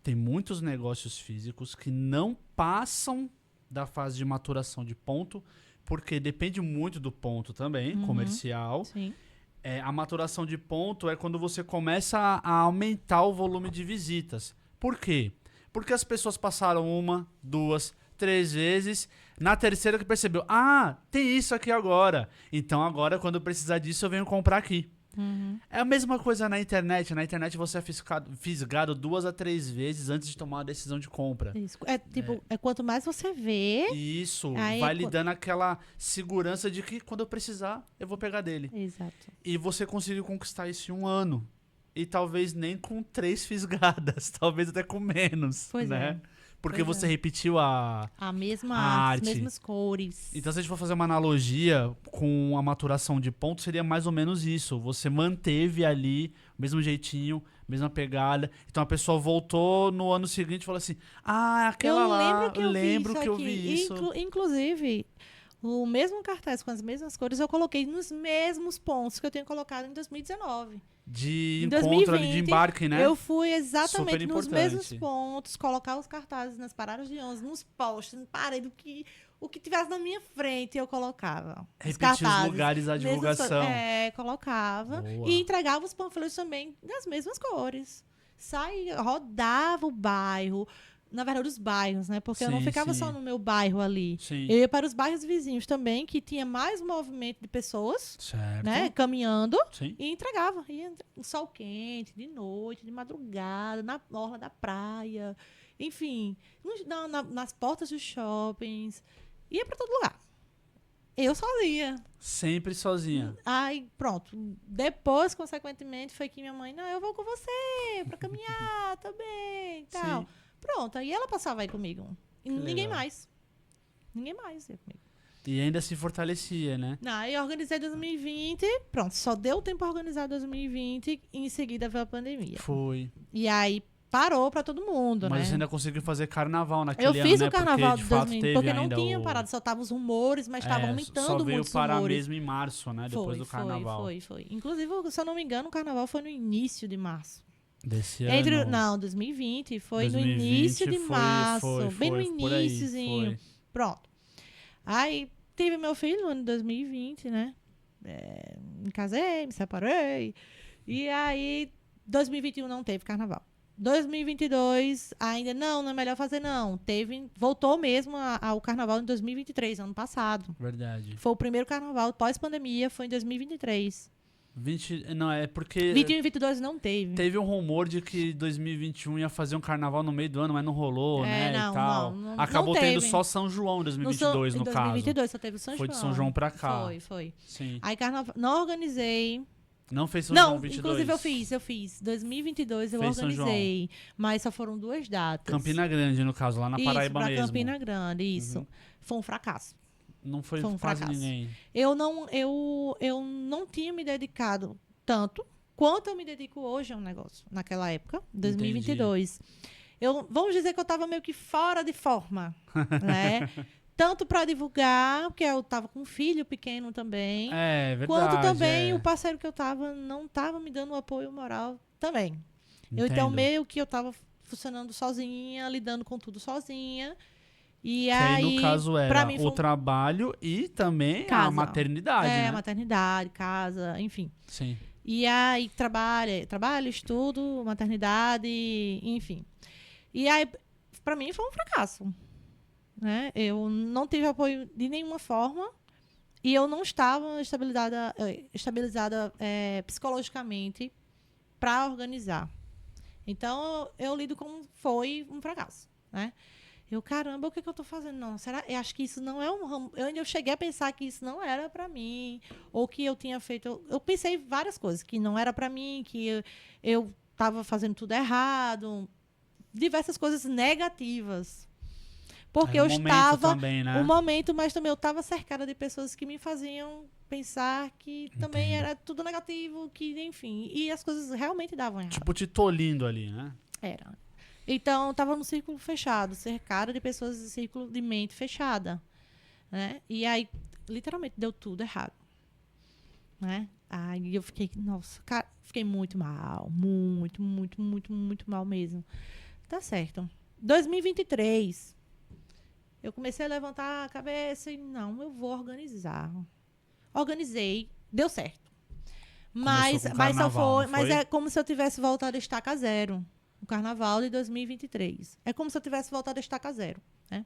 Tem muitos negócios físicos que não passam da fase de maturação de ponto, porque depende muito do ponto também, comercial. Sim. A maturação de ponto é quando você começa a aumentar o volume de visitas. Por quê? Porque as pessoas passaram 1, 2, 3 vezes. Na terceira que percebeu, tem isso aqui agora. Então agora, quando eu precisar disso, eu venho comprar aqui. É a mesma coisa na internet. Na internet você é fisgado 2 a 3 vezes antes de tomar a decisão de compra. Isso. Quanto mais você vê... Isso, aí vai lhe dando aquela segurança de que quando eu precisar, eu vou pegar dele. Exato. E você conseguiu conquistar isso em 1 ano. E talvez nem com 3 fisgadas, talvez até com menos, Pois né? Porque Pois você repetiu a mesma arte. As mesmas cores. Então, se a gente for fazer uma analogia com a maturação de ponto, seria mais ou menos isso. Você manteve ali o mesmo jeitinho, mesma pegada. Então, a pessoa voltou no ano seguinte e falou assim, aquela eu lembro que eu vi isso. Inclusive, o mesmo cartaz com as mesmas cores eu coloquei nos mesmos pontos que eu tenho colocado em 2019. De Em encontro 2020, ali, de embarque, né? Eu fui exatamente Super nos importante. mesmos pontos, colocar os cartazes nas paradas de ônibus, nos postes, na parede, o que tivesse na minha frente eu colocava. Repetir os lugares da divulgação. Colocava. Boa. E entregava os panfletos também das mesmas cores. Rodava o bairro. Na verdade, os bairros, né? Porque eu não ficava só no meu bairro ali. Sim. Eu ia para os bairros vizinhos também, que tinha mais movimento de pessoas, certo. né? Caminhando. Sim. E entregava. Ia no sol quente, de noite, de madrugada, na orla da praia. Enfim, nas portas dos shoppings. Ia para todo lugar. Eu sozinha. Sempre sozinha. Aí, pronto. Depois, consequentemente, foi que minha mãe, não, eu vou com você para caminhar também e tal. Sim. Pronto, aí ela passava aí comigo. E ninguém legal. mais. Ninguém mais ia comigo. E ainda se fortalecia, né? Não, aí eu organizei 2020, pronto, só deu tempo pra organizar 2020 e em seguida veio a pandemia. Foi. E aí parou pra todo mundo, Mas né? você ainda conseguiu fazer carnaval naquele Eu ano, fiz né? o carnaval porque, de fato, 2020, teve porque não ainda tinha parado, só estavam os rumores, mas estavam aumentando só veio muitos parar rumores. mesmo em março, né? Depois do carnaval. Foi. Inclusive, se eu não me engano, o carnaval foi no início de março. Desse ano. Não, 2020 foi 2020 no início de foi, março. foi, bem no por aí, iníciozinho. foi. Pronto. Aí tive meu filho no ano de 2020, né? Me casei, me separei. E aí, 2021 não teve carnaval. 2022, ainda não é melhor fazer não. Voltou mesmo ao carnaval em 2023, ano passado. Verdade. Foi o primeiro carnaval pós-pandemia, foi em 2023. Não, é porque 21 e 22 não teve. teve um rumor de que 2021 ia fazer um carnaval no meio do ano, mas não rolou, né? Não, e tal. não Acabou teve. tendo só São João em 2022, no em caso. 2022 só teve o São Foi João. de São João pra cá. Foi. Sim. Aí carnaval, não organizei. Não fez São Não, João 22. inclusive eu fiz. 2022 eu Fez São organizei, mas só foram 2 datas. Campina Grande, no caso, lá na Paraíba pra mesmo. Campina Grande, isso. Uhum. Foi um fracasso. Não foi Foi um quase fracasso. ninguém. Eu não tinha me dedicado tanto quanto eu me dedico hoje a um negócio, naquela época, 2022. Vamos dizer que eu estava meio que fora de forma, né? Tanto para divulgar, porque eu estava com um filho pequeno também, É, verdade. quanto também o parceiro que eu estava não estava me dando o apoio moral também. Então, Entendo. meio que eu estava funcionando sozinha, lidando com tudo sozinha. E Que aí, aí, no caso, pra era mim o trabalho e também a casa. maternidade, né? Maternidade, casa, enfim. Sim. E aí, trabalho, estudo, maternidade, enfim. E aí, pra mim, foi um fracasso, né? Eu não tive apoio de nenhuma forma e eu não estava estabilizada psicologicamente para organizar. Então, eu lido como foi um fracasso, né? Caramba, o que eu tô fazendo? Não, será? Eu acho que isso não é um ramo. Eu cheguei a pensar que isso não era para mim, ou que eu tinha feito. Eu pensei várias coisas, que não era para mim, que eu estava fazendo tudo errado, diversas coisas negativas. Porque Era eu um momento estava. também, Um né? momento, mas também eu estava cercada de pessoas que me faziam pensar que também Entendo. era tudo negativo, que, enfim. E as coisas realmente davam errado. Tipo, te tolindo ali, né? Era. Então, eu estava num círculo fechado, cercada de pessoas de círculo de mente fechada, né? E aí, literalmente, deu tudo errado, né? Aí eu fiquei, nossa, cara, fiquei muito mal, muito, muito, muito, muito mal mesmo. Tá certo. 2023, eu comecei a levantar a cabeça e, não, eu vou organizar. Organizei, deu certo. Começou com Mas só carnaval, não foi, mas foi? é como se eu tivesse voltado a estaca zero. O carnaval de 2023. É como se eu tivesse voltado a estaca zero, né?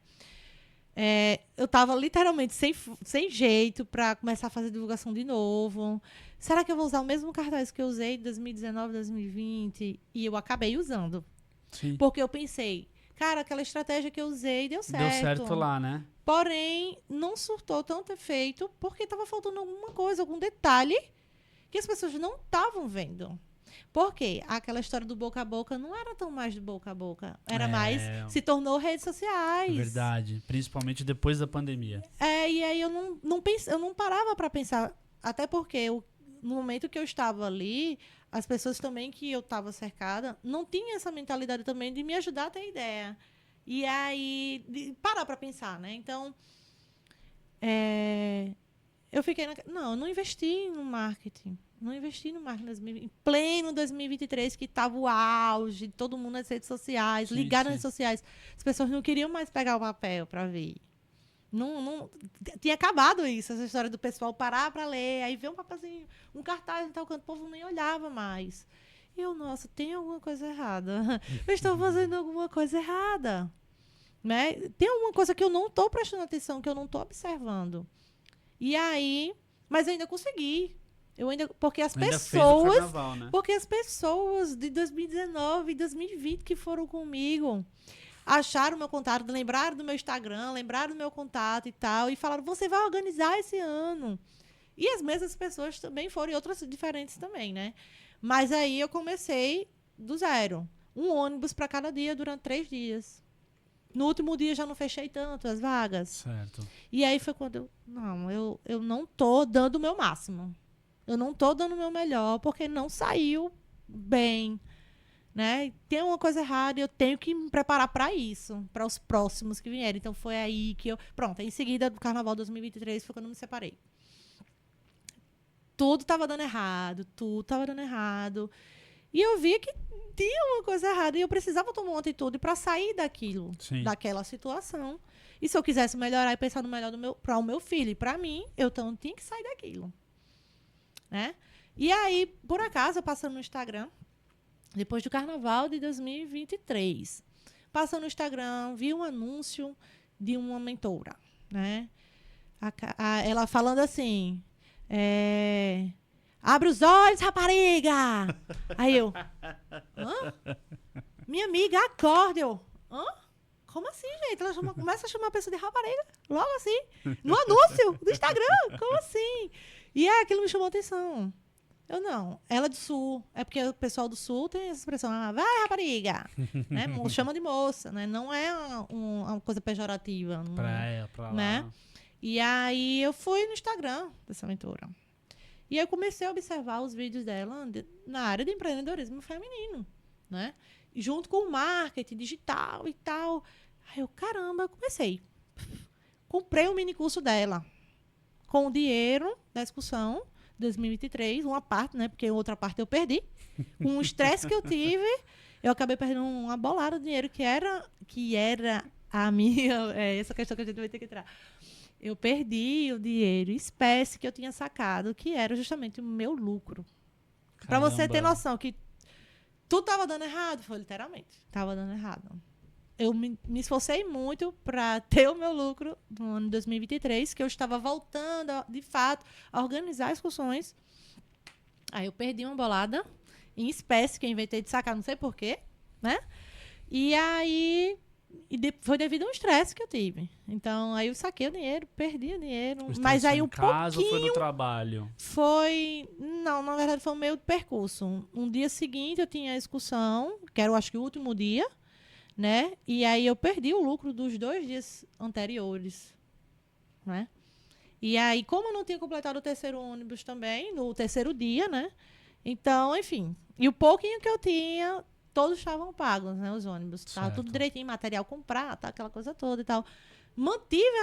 Eu tava literalmente sem jeito para começar a fazer divulgação de novo. Será que eu vou usar o mesmo cartaz que eu usei em 2019, 2020? E eu acabei usando. Sim. Porque eu pensei, cara, aquela estratégia que eu usei deu certo. Deu certo lá, né? Porém, não surtou tanto efeito porque estava faltando alguma coisa, algum detalhe que as pessoas não estavam vendo. Por quê? Aquela história do boca a boca não era tão mais de boca a boca. Era mais... Se tornou redes sociais. Verdade. Principalmente depois da pandemia. E aí eu não parava para pensar. Até porque no momento que eu estava ali, as pessoas também que eu estava cercada não tinham essa mentalidade também de me ajudar a ter ideia. E aí, de parar para pensar, né? Então, eu fiquei não, eu não investi no marketing. Não investi no marketing em pleno 2023, que estava o auge, todo mundo nas redes sociais, ligado nas redes sociais. As pessoas não queriam mais pegar o papel para ver. Não, tinha acabado isso, essa história do pessoal parar para ler, aí ver um papelzinho, um cartaz em tal canto, o povo nem olhava mais. E eu, nossa, tem alguma coisa errada. Eu estou fazendo alguma coisa errada. Né? Tem alguma coisa que eu não estou prestando atenção, que eu não estou observando. E aí, mas eu ainda consegui. Porque as Ainda pessoas, fez o carnaval, né? porque as pessoas de 2019 e 2020 que foram comigo acharam o meu contato, lembraram do meu Instagram, lembraram do meu contato e tal, e falaram, você vai organizar esse ano. E as mesmas pessoas também foram, e outras diferentes também, né? Mas aí eu comecei do zero. Um ônibus para cada dia durante 3 dias. No último dia já não fechei tanto as vagas. Certo. E aí foi quando eu não tô dando o meu máximo. Eu não tô dando o meu melhor, porque não saiu bem. Né? Tem uma coisa errada e eu tenho que me preparar para isso, para os próximos que vierem. Então foi aí que eu. Pronto, em seguida do Carnaval 2023 foi quando eu me separei. Tudo estava dando errado. E eu via que tinha uma coisa errada e eu precisava tomar uma atitude para sair daquilo, daquela situação. E se eu quisesse melhorar e pensar no melhor para o meu filho e para mim, eu então tinha que sair daquilo. Né? E aí, por acaso, passando no Instagram, depois do Carnaval de 2023. Passando no Instagram, vi um anúncio de uma mentora, né? Ela falando assim, abre os olhos, rapariga! Aí eu, hã? Minha amiga, acorda! Eu, hã? Como assim, gente? Ela começa a chamar a pessoa de rapariga, logo assim, no anúncio do Instagram, como assim? E aquilo me chamou a atenção. Eu não. Ela é do Sul. É porque o pessoal do Sul tem essa expressão. Vai, rapariga. Né? Chama de moça. Né? Não é uma coisa pejorativa. Pra né? lá. E aí eu fui no Instagram dessa mentora. E eu comecei a observar os vídeos dela na área de empreendedorismo feminino. Né? E junto com o marketing digital e tal. Aí eu, caramba, comecei. Comprei um mini curso dela. Com o dinheiro da excursão 2023, uma parte, né? Porque outra parte eu perdi. Com o estresse que eu tive, eu acabei perdendo uma bolada de dinheiro que era Essa questão que a gente vai ter que entrar. Eu perdi o dinheiro em espécie que eu tinha sacado, que era justamente o meu lucro. Pra você ter Caramba. noção que tudo tava dando errado, foi literalmente. Tava dando errado. Eu me esforcei muito para ter o meu lucro no ano de 2023, que eu estava voltando, de fato, a organizar excursões. Aí eu perdi uma bolada em espécie, que eu inventei de sacar, não sei porquê, né? E aí foi devido a um estresse que eu tive. Então, aí eu saquei o dinheiro, perdi o dinheiro. O Mas estresse foi aí em um casa ou foi no pouquinho trabalho? foi. Não, na verdade foi o meio do percurso. Um dia seguinte eu tinha a excursão, que era, eu acho que o último dia, né? E aí eu perdi o lucro dos 2 dias anteriores, né? E aí, como eu não tinha completado o terceiro ônibus também, no terceiro dia, né? Então, enfim. E o pouquinho que eu tinha, todos estavam pagos, né? Os ônibus. Tava tudo Certo. direitinho, material comprado, tá, aquela coisa toda e tal. Mantive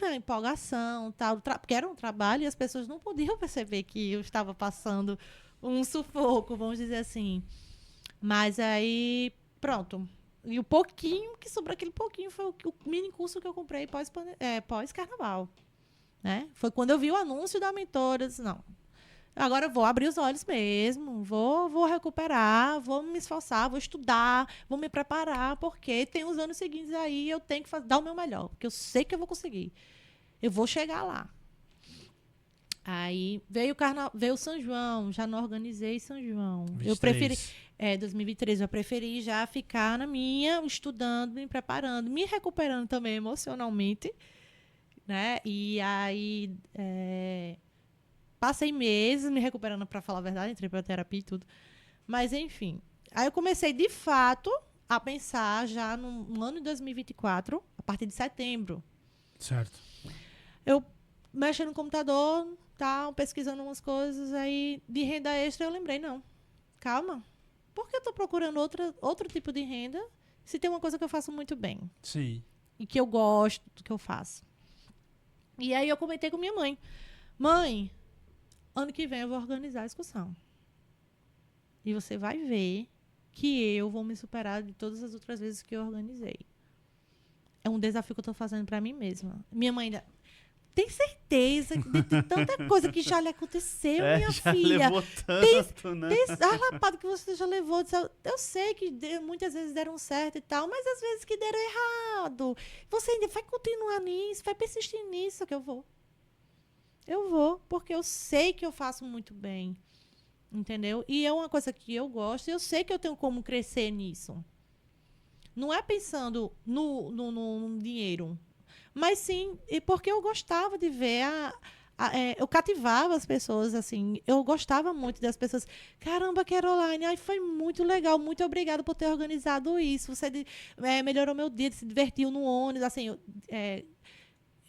a empolgação, tal, porque era um trabalho e as pessoas não podiam perceber que eu estava passando um sufoco, vamos dizer assim. Mas aí, pronto. E o pouquinho que sobrou, aquele pouquinho, foi o mini curso que eu comprei pós-carnaval. Né? Foi quando eu vi o anúncio da mentora, eu disse, não, agora eu vou abrir os olhos mesmo, vou recuperar, vou me esforçar, vou estudar, vou me preparar, porque tem os anos seguintes aí, eu tenho que dar o meu melhor, porque eu sei que eu vou conseguir. Eu vou chegar lá. Aí veio o São João, já não organizei São João. Eu preferi, 23. 2013, eu preferi já ficar na minha, estudando, me preparando, me recuperando também emocionalmente, né? E aí passei meses me recuperando, para falar a verdade, entrei pra terapia e tudo. Mas enfim, aí eu comecei de fato a pensar já no ano de 2024, a partir de setembro. Certo. Eu mexendo no computador, tal, pesquisando umas coisas, aí de renda extra eu lembrei, não, calma. Por que eu tô procurando outro tipo de renda se tem uma coisa que eu faço muito bem Sim. e que eu gosto do que eu faço? E aí eu comentei com minha mãe. Mãe, ano que vem eu vou organizar a excursão. E você vai ver que eu vou me superar de todas as outras vezes que eu organizei. É um desafio que eu tô fazendo pra mim mesma. Minha mãe ainda... Tem certeza de tanta coisa que já lhe aconteceu, minha Já filha? levou tanto, né? A lapada que você já levou. Eu sei que muitas vezes deram certo e tal, mas às vezes que deram errado. Você ainda vai continuar nisso, vai persistir nisso que eu vou. Eu vou, porque eu sei que eu faço muito bem. Entendeu? E é uma coisa que eu gosto e eu sei que eu tenho como crescer nisso. Não é pensando no dinheiro, mas sim porque eu gostava de ver eu cativava as pessoas, assim. Eu gostava muito das pessoas. Caramba, Caroline, ai, foi muito legal. Muito obrigada por ter organizado isso. Você melhorou meu dia, se divertiu no ônibus. Assim,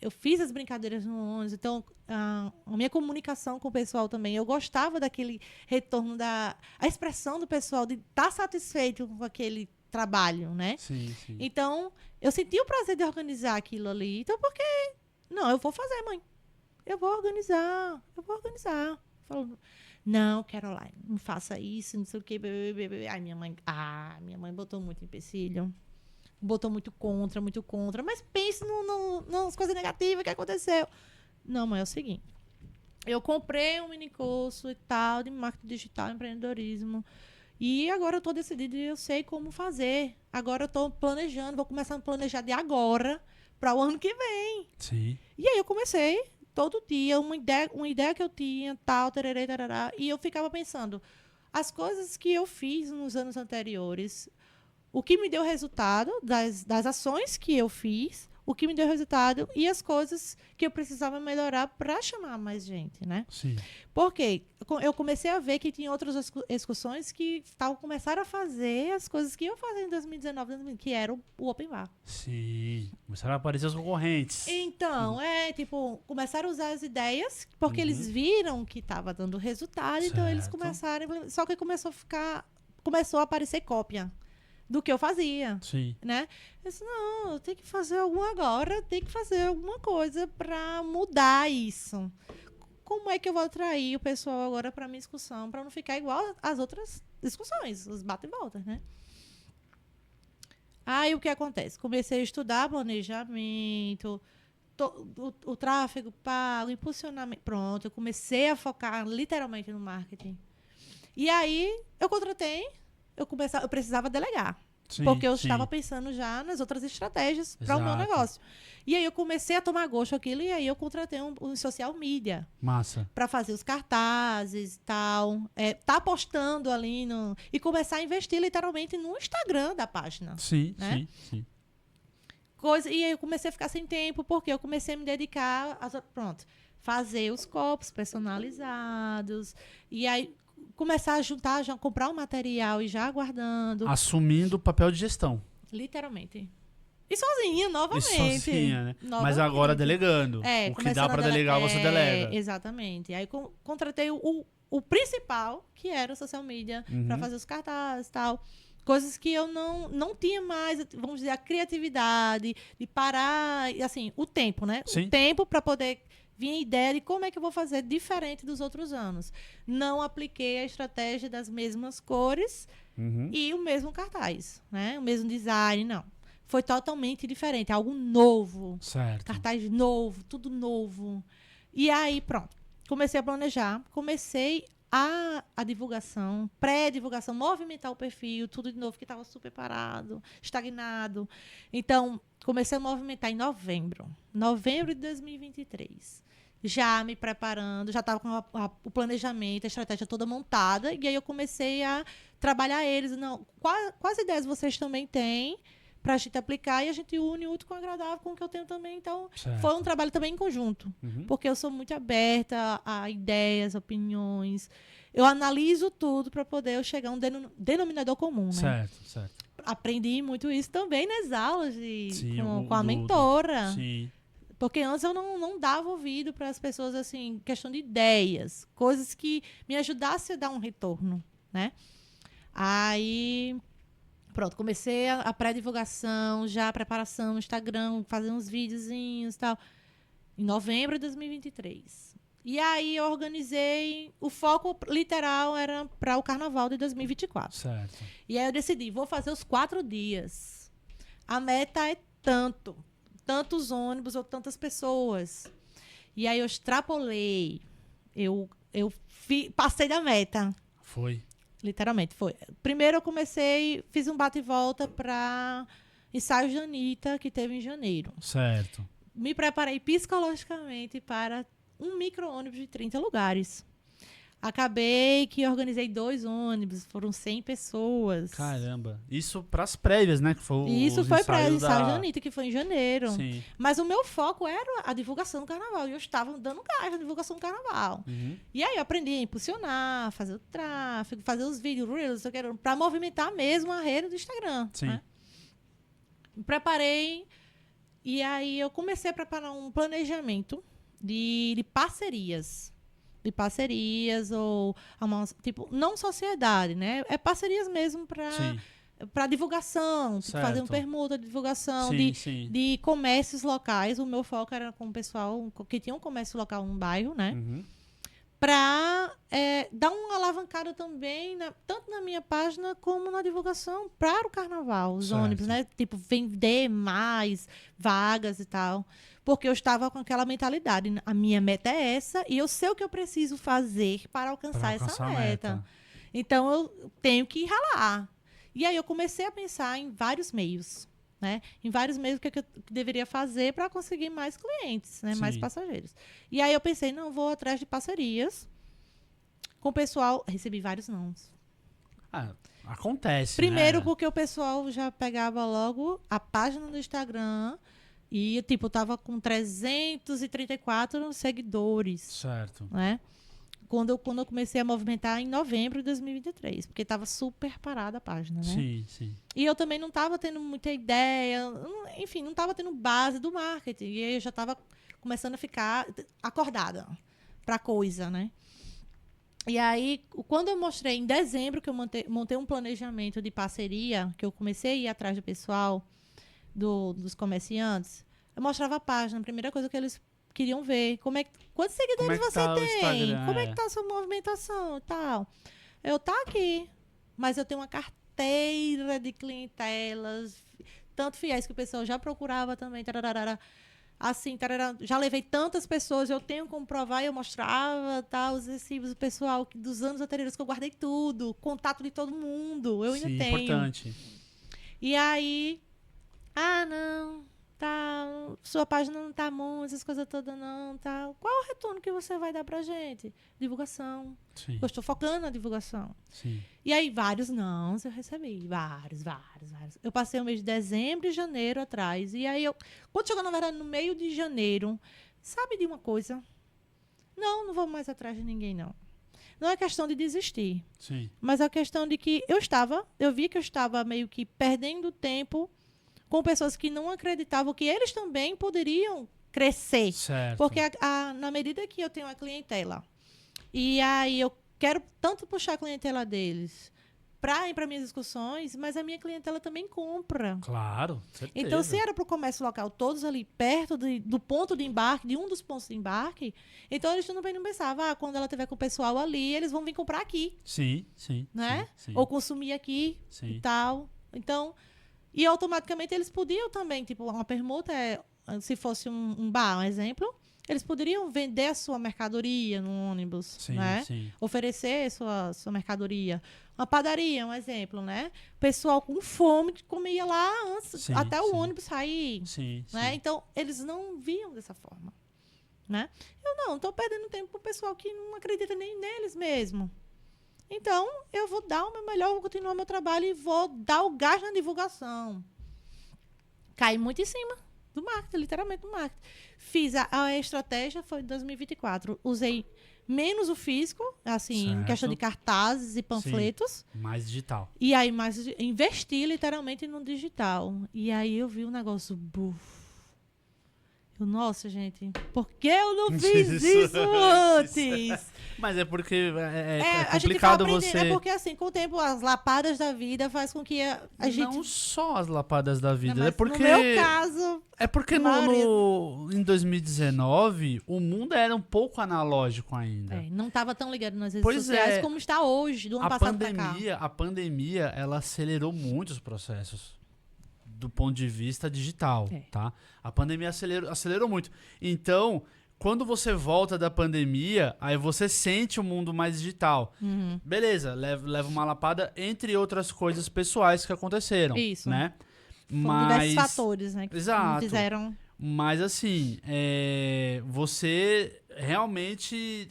eu fiz as brincadeiras no ônibus, então a minha comunicação com o pessoal também, eu gostava daquele retorno a expressão do pessoal de estar satisfeito com aquele trabalho, né? Sim, sim. Então, eu senti o prazer de organizar aquilo ali. Então, por que não, eu vou fazer, mãe. Eu vou organizar, eu vou organizar. Falou, não, Caroline, não faça isso, não sei o quê. Ai, minha mãe botou muito empecilho. Botou muito contra. Mas pense nas coisas negativas que aconteceu. Não, mas é o seguinte. Eu comprei um mini curso e tal de marketing digital e empreendedorismo. E agora eu tô decidida e eu sei como fazer. Agora eu tô planejando, vou começar a planejar de agora para o ano que vem. Sim. E aí eu comecei todo dia, uma ideia que eu tinha, tal, tererê, tarará. E eu ficava pensando, as coisas que eu fiz nos anos anteriores, o que me deu resultado das ações que eu fiz, o que me deu resultado e as coisas que eu precisava melhorar para chamar mais gente, né? Sim. Porque eu comecei a ver que tinha outras excursões que começaram a fazer as coisas que eu fazia em 2019, 2020, que era o Open Bar. Sim. Começaram a aparecer os concorrentes. Então, começaram a usar as ideias, porque eles viram que estava dando resultado, então eles Certo. começaram, só que começou a aparecer cópia do que eu fazia, Sim. né? Eu disse, não, eu tenho que fazer tem que fazer alguma coisa para mudar isso. Como é que eu vou atrair o pessoal agora para minha excursão, para não ficar igual às outras discussões, os bate e volta, né? Aí o que acontece? Comecei a estudar planejamento, o tráfego pago, impulsionamento. Pronto, eu comecei a focar literalmente no marketing. E aí eu precisava delegar. Sim, Porque eu sim. estava pensando já nas outras estratégias para o meu Exato. negócio. E aí eu comecei a tomar gosto daquilo e aí eu contratei um social media Massa. para fazer os cartazes e tal. Tá postando ali e começar a investir literalmente no Instagram da página. Sim, Né? sim. E aí eu comecei a ficar sem tempo porque eu comecei a me dedicar fazer os copos personalizados. E aí começar a juntar, já comprar um material e já guardando. Assumindo o papel de gestão. Literalmente. E sozinha, novamente. E sozinha, né? Novamente. Mas agora delegando. O que dá pra delegar, você delega. Exatamente. Aí contratei o principal, que era o social media, pra fazer os cartazes e tal. Coisas que eu não tinha mais, vamos dizer, a criatividade de parar, assim, o tempo, né? Sim. O tempo para poder vir a ideia de como é que eu vou fazer diferente dos outros anos. Não apliquei a estratégia das mesmas cores e o mesmo cartaz, né? O mesmo design, não. Foi totalmente diferente, algo novo. Certo. Cartaz novo, tudo novo. E aí, pronto. Comecei a planejar, comecei a divulgação, pré-divulgação, movimentar o perfil, tudo de novo, que estava super parado, estagnado. Então, comecei a movimentar em novembro de 2023. Já me preparando, já estava com o planejamento, a estratégia toda montada, e aí eu comecei a trabalhar eles. Não, quais ideias vocês também têm para a gente aplicar, e a gente une o útil com o agradável com o que eu tenho também. Então, foi um trabalho também em conjunto, porque eu sou muito aberta a ideias, opiniões. Eu analiso tudo para poder chegar a um denominador comum, né? Certo. Aprendi muito isso também nas aulas com a mentora. Sim. Porque antes eu não dava ouvido para as pessoas, assim, questão de ideias, coisas que me ajudassem a dar um retorno, né? Aí... Pronto, comecei a pré-divulgação, já a preparação no Instagram, fazer uns videozinhos e tal, em novembro de 2023. E aí eu organizei, o foco literal era para o carnaval de 2024. Certo. E aí eu decidi, vou fazer os 4 dias. A meta é tantos ônibus ou tantas pessoas. E aí eu extrapolei, passei da meta. Foi. Literalmente, foi. Primeiro eu fiz um bate e volta para ensaios da Anitta, que teve em janeiro. Certo. Me preparei psicologicamente para um micro-ônibus de 30 lugares. Acabei que organizei 2 ônibus, foram 100 pessoas. Caramba. Isso pras prévias, né? Que foi Isso foi para o ensaio da Anitta, que foi em janeiro. Sim. Mas o meu foco era a divulgação do carnaval. E eu estava dando gás na divulgação do carnaval. E aí eu aprendi a impulsionar, fazer o tráfego, fazer os vídeos, reels, para movimentar mesmo a rede do Instagram. Sim. Né? Me preparei. E aí eu comecei a preparar um planejamento de parcerias. De parcerias ou tipo, não sociedade, né? É parcerias mesmo para divulgação, tipo, fazer uma permuta de divulgação de comércios locais. O meu foco era com o pessoal que tinha um comércio local no bairro, né? Para dar uma alavancada também, tanto na minha página como na divulgação para o carnaval, os ônibus, né? Tipo, vender mais vagas e tal. Porque eu estava com aquela mentalidade. A minha meta é essa e eu sei o que eu preciso fazer para alcançar essa meta. Então, eu tenho que ralar. E aí, eu comecei a pensar em vários meios, né? Em vários meios o que eu deveria fazer para conseguir mais clientes, né? Mais passageiros. E aí, eu pensei, não, vou atrás de parcerias com o pessoal. Recebi vários nãos. Acontece, Primeiro, né? porque o pessoal já pegava logo a página do Instagram. E, tipo, eu tava com 334 seguidores. Certo. Né? Quando eu comecei a movimentar em novembro de 2023. Porque tava super parada a página, né? Sim. E eu também não tava tendo muita ideia. Enfim, não tava tendo base do marketing. E aí eu já tava começando a ficar acordada pra coisa, né? E aí, quando eu mostrei em dezembro, que eu montei um planejamento de parceria, que eu comecei a ir atrás do pessoal... dos comerciantes, eu mostrava a página, a primeira coisa que eles queriam ver, quantos seguidores você tem, como é que tá a sua movimentação e tal. Tá aqui, mas eu tenho uma carteira de clientelas, tanto fiéis que o pessoal já procurava também, tararara, assim, tarará, já levei tantas pessoas, eu tenho como provar, eu mostrava, tá, os recibos do pessoal dos anos anteriores que eu guardei tudo, contato de todo mundo, eu ainda Sim, tenho. importante. E aí, não, tá, sua página não tá muito, essas coisas todas não, tá. Qual o retorno que você vai dar pra gente? Divulgação. Sim, Eu estou focando na divulgação. sim. E aí, vários não eu recebi. Vários. Eu passei o mês de dezembro e janeiro atrás. E aí, quando chegou, na verdade, no meio de janeiro, sabe de uma coisa? Não vou mais atrás de ninguém, não. Não é questão de desistir. Sim. Mas é questão de que eu vi que eu estava meio que perdendo tempo com pessoas que não acreditavam que eles também poderiam crescer. Certo. Porque na medida que eu tenho a clientela, e aí eu quero tanto puxar a clientela deles para ir para minhas discussões, mas a minha clientela também compra. Claro, certeza. Então, se era para o comércio local, todos ali perto do ponto de embarque, de um dos pontos de embarque, então eles também não pensavam, quando ela estiver com o pessoal ali, eles vão vir comprar aqui. Sim, sim. Né? Sim. Ou consumir aqui Sim. e tal. Então, e automaticamente eles podiam também, tipo, uma permuta se fosse um bar, um exemplo, eles poderiam vender a sua mercadoria no ônibus, Sim, né? sim. Oferecer sua mercadoria. Uma padaria, um exemplo, né? Pessoal com fome que comia lá antes, Sim, até o sim. ônibus sair. Sim, Né? sim. Então, eles não viam dessa forma. Né? Eu não, estou perdendo tempo pro pessoal que não acredita nem neles mesmo. Então, eu vou dar o meu melhor, vou continuar meu trabalho e vou dar o gás na divulgação. Caí muito em cima do marketing, literalmente do marketing. Fiz a estratégia, foi em 2024. Usei menos o físico, assim, em Certo. questão de cartazes e panfletos. Mais digital. E aí, mais investi literalmente no digital. E aí eu vi um negócio, nossa, gente, por que eu não fiz isso antes? Mas é porque é a gente vai complicado aprendendo, você... É porque, assim, com o tempo, as lapadas da vida faz com que a gente... Não só as lapadas da vida, Não, mas é porque... no meu caso... É porque em 2019, o mundo era um pouco analógico ainda. não estava tão ligado nas redes Pois sociais é. como está hoje, do ano passado pra cá. A pandemia, ela acelerou muito os processos do ponto de vista digital, tá? A pandemia acelerou muito. Então, quando você volta da pandemia, aí você sente o mundo mais digital. Uhum. Beleza, leva uma lapada, entre outras coisas pessoais que aconteceram. Isso. Né? Foram diversos fatores, né? Que Exato. fizeram... Mas assim, você realmente...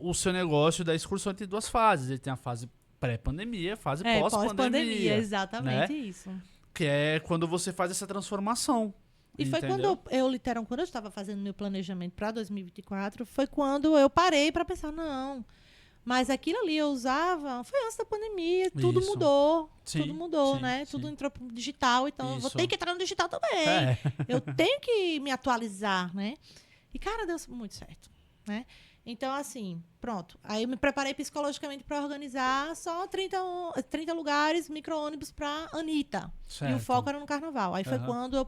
o seu negócio da excursão tem duas fases. Ele tem a fase pré-pandemia, a fase pós-pandemia. Exatamente, né? isso. Que é quando você faz essa transformação. E foi entendeu? quando eu estava fazendo meu planejamento para 2024, foi quando eu parei para pensar, não, mas aquilo ali eu usava, foi antes da pandemia, tudo Isso. mudou, Sim, tudo mudou, sim, né? sim. Tudo entrou pro digital, então eu vou Isso. ter que entrar no digital também. Eu tenho que me atualizar, né? E, cara, deu muito certo, né? Então, assim, pronto. Aí eu me preparei psicologicamente para organizar só 30 lugares, micro-ônibus para Anitta. Certo. E o foco era no carnaval. Aí foi quando eu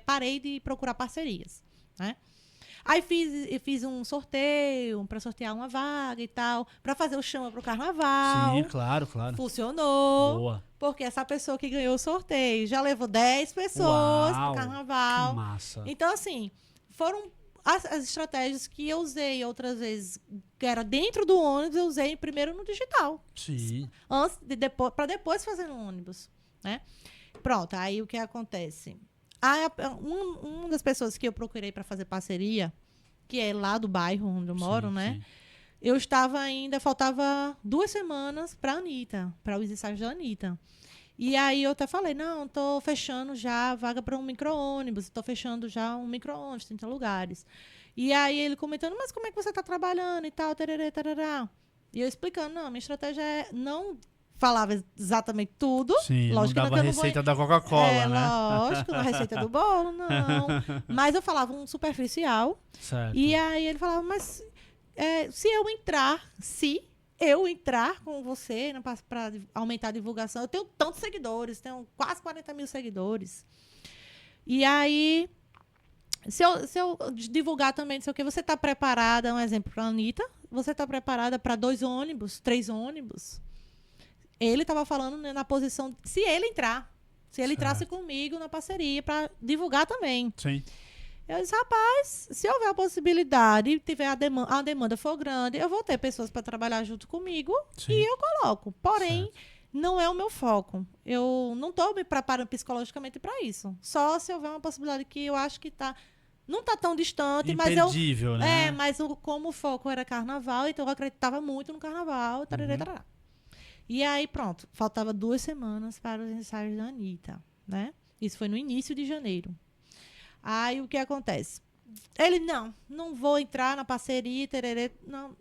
parei de procurar parcerias, né? Aí fiz um sorteio para sortear uma vaga e tal, para fazer o chama pro carnaval. Sim, claro. Funcionou. Boa. Porque essa pessoa que ganhou o sorteio já levou 10 pessoas Uau, pro carnaval. Que massa. Então, assim, foram as estratégias que eu usei outras vezes, que era dentro do ônibus, eu usei primeiro no digital. Sim. Para depois fazer no ônibus, né? Pronto, aí o que acontece? Uma das pessoas que eu procurei para fazer parceria, que é lá do bairro onde eu moro, né? Sim. Eu estava faltava 2 semanas para a Anitta, para os ensaios da Anitta. E aí eu até falei, não, tô fechando já a vaga para um micro-ônibus, tô fechando já um micro-ônibus, 30 lugares. E aí ele comentando, mas como é que você tá trabalhando e tal, tarará, tarará. E eu explicando, não, minha estratégia não falava exatamente tudo. Sim, lógico não dava que a eu não vou... receita da Coca-Cola, né? Lógico, na receita do bolo, não. Mas eu falava um superficial. Certo. E aí ele falava, mas se eu entrar com você para aumentar a divulgação, eu tenho tantos seguidores, tenho quase 40 mil seguidores. E aí, se eu divulgar também, não sei o que, você está preparada, um exemplo para a Anitta, você está preparada para 2 ônibus, 3 ônibus? Ele estava falando, né, na posição, se ele entrar. Se ele Certo. entrasse comigo na parceria para divulgar também. Sim. Eu disse, rapaz, se houver a possibilidade, tiver a demanda for grande, eu vou ter pessoas para trabalhar junto comigo Sim. e eu coloco. Porém, Certo. não é o meu foco. Eu não estou me preparando psicologicamente para isso. Só se houver uma possibilidade que eu acho que não está tão distante, Imperdível, né? mas como o foco era carnaval, então eu acreditava muito no carnaval. Tarará, tarará. E aí, pronto, faltava 2 semanas para os ensaios da Anitta, né? Isso foi no início de janeiro. Aí, o que acontece? Ele, não vou entrar na parceria, tererê. Não,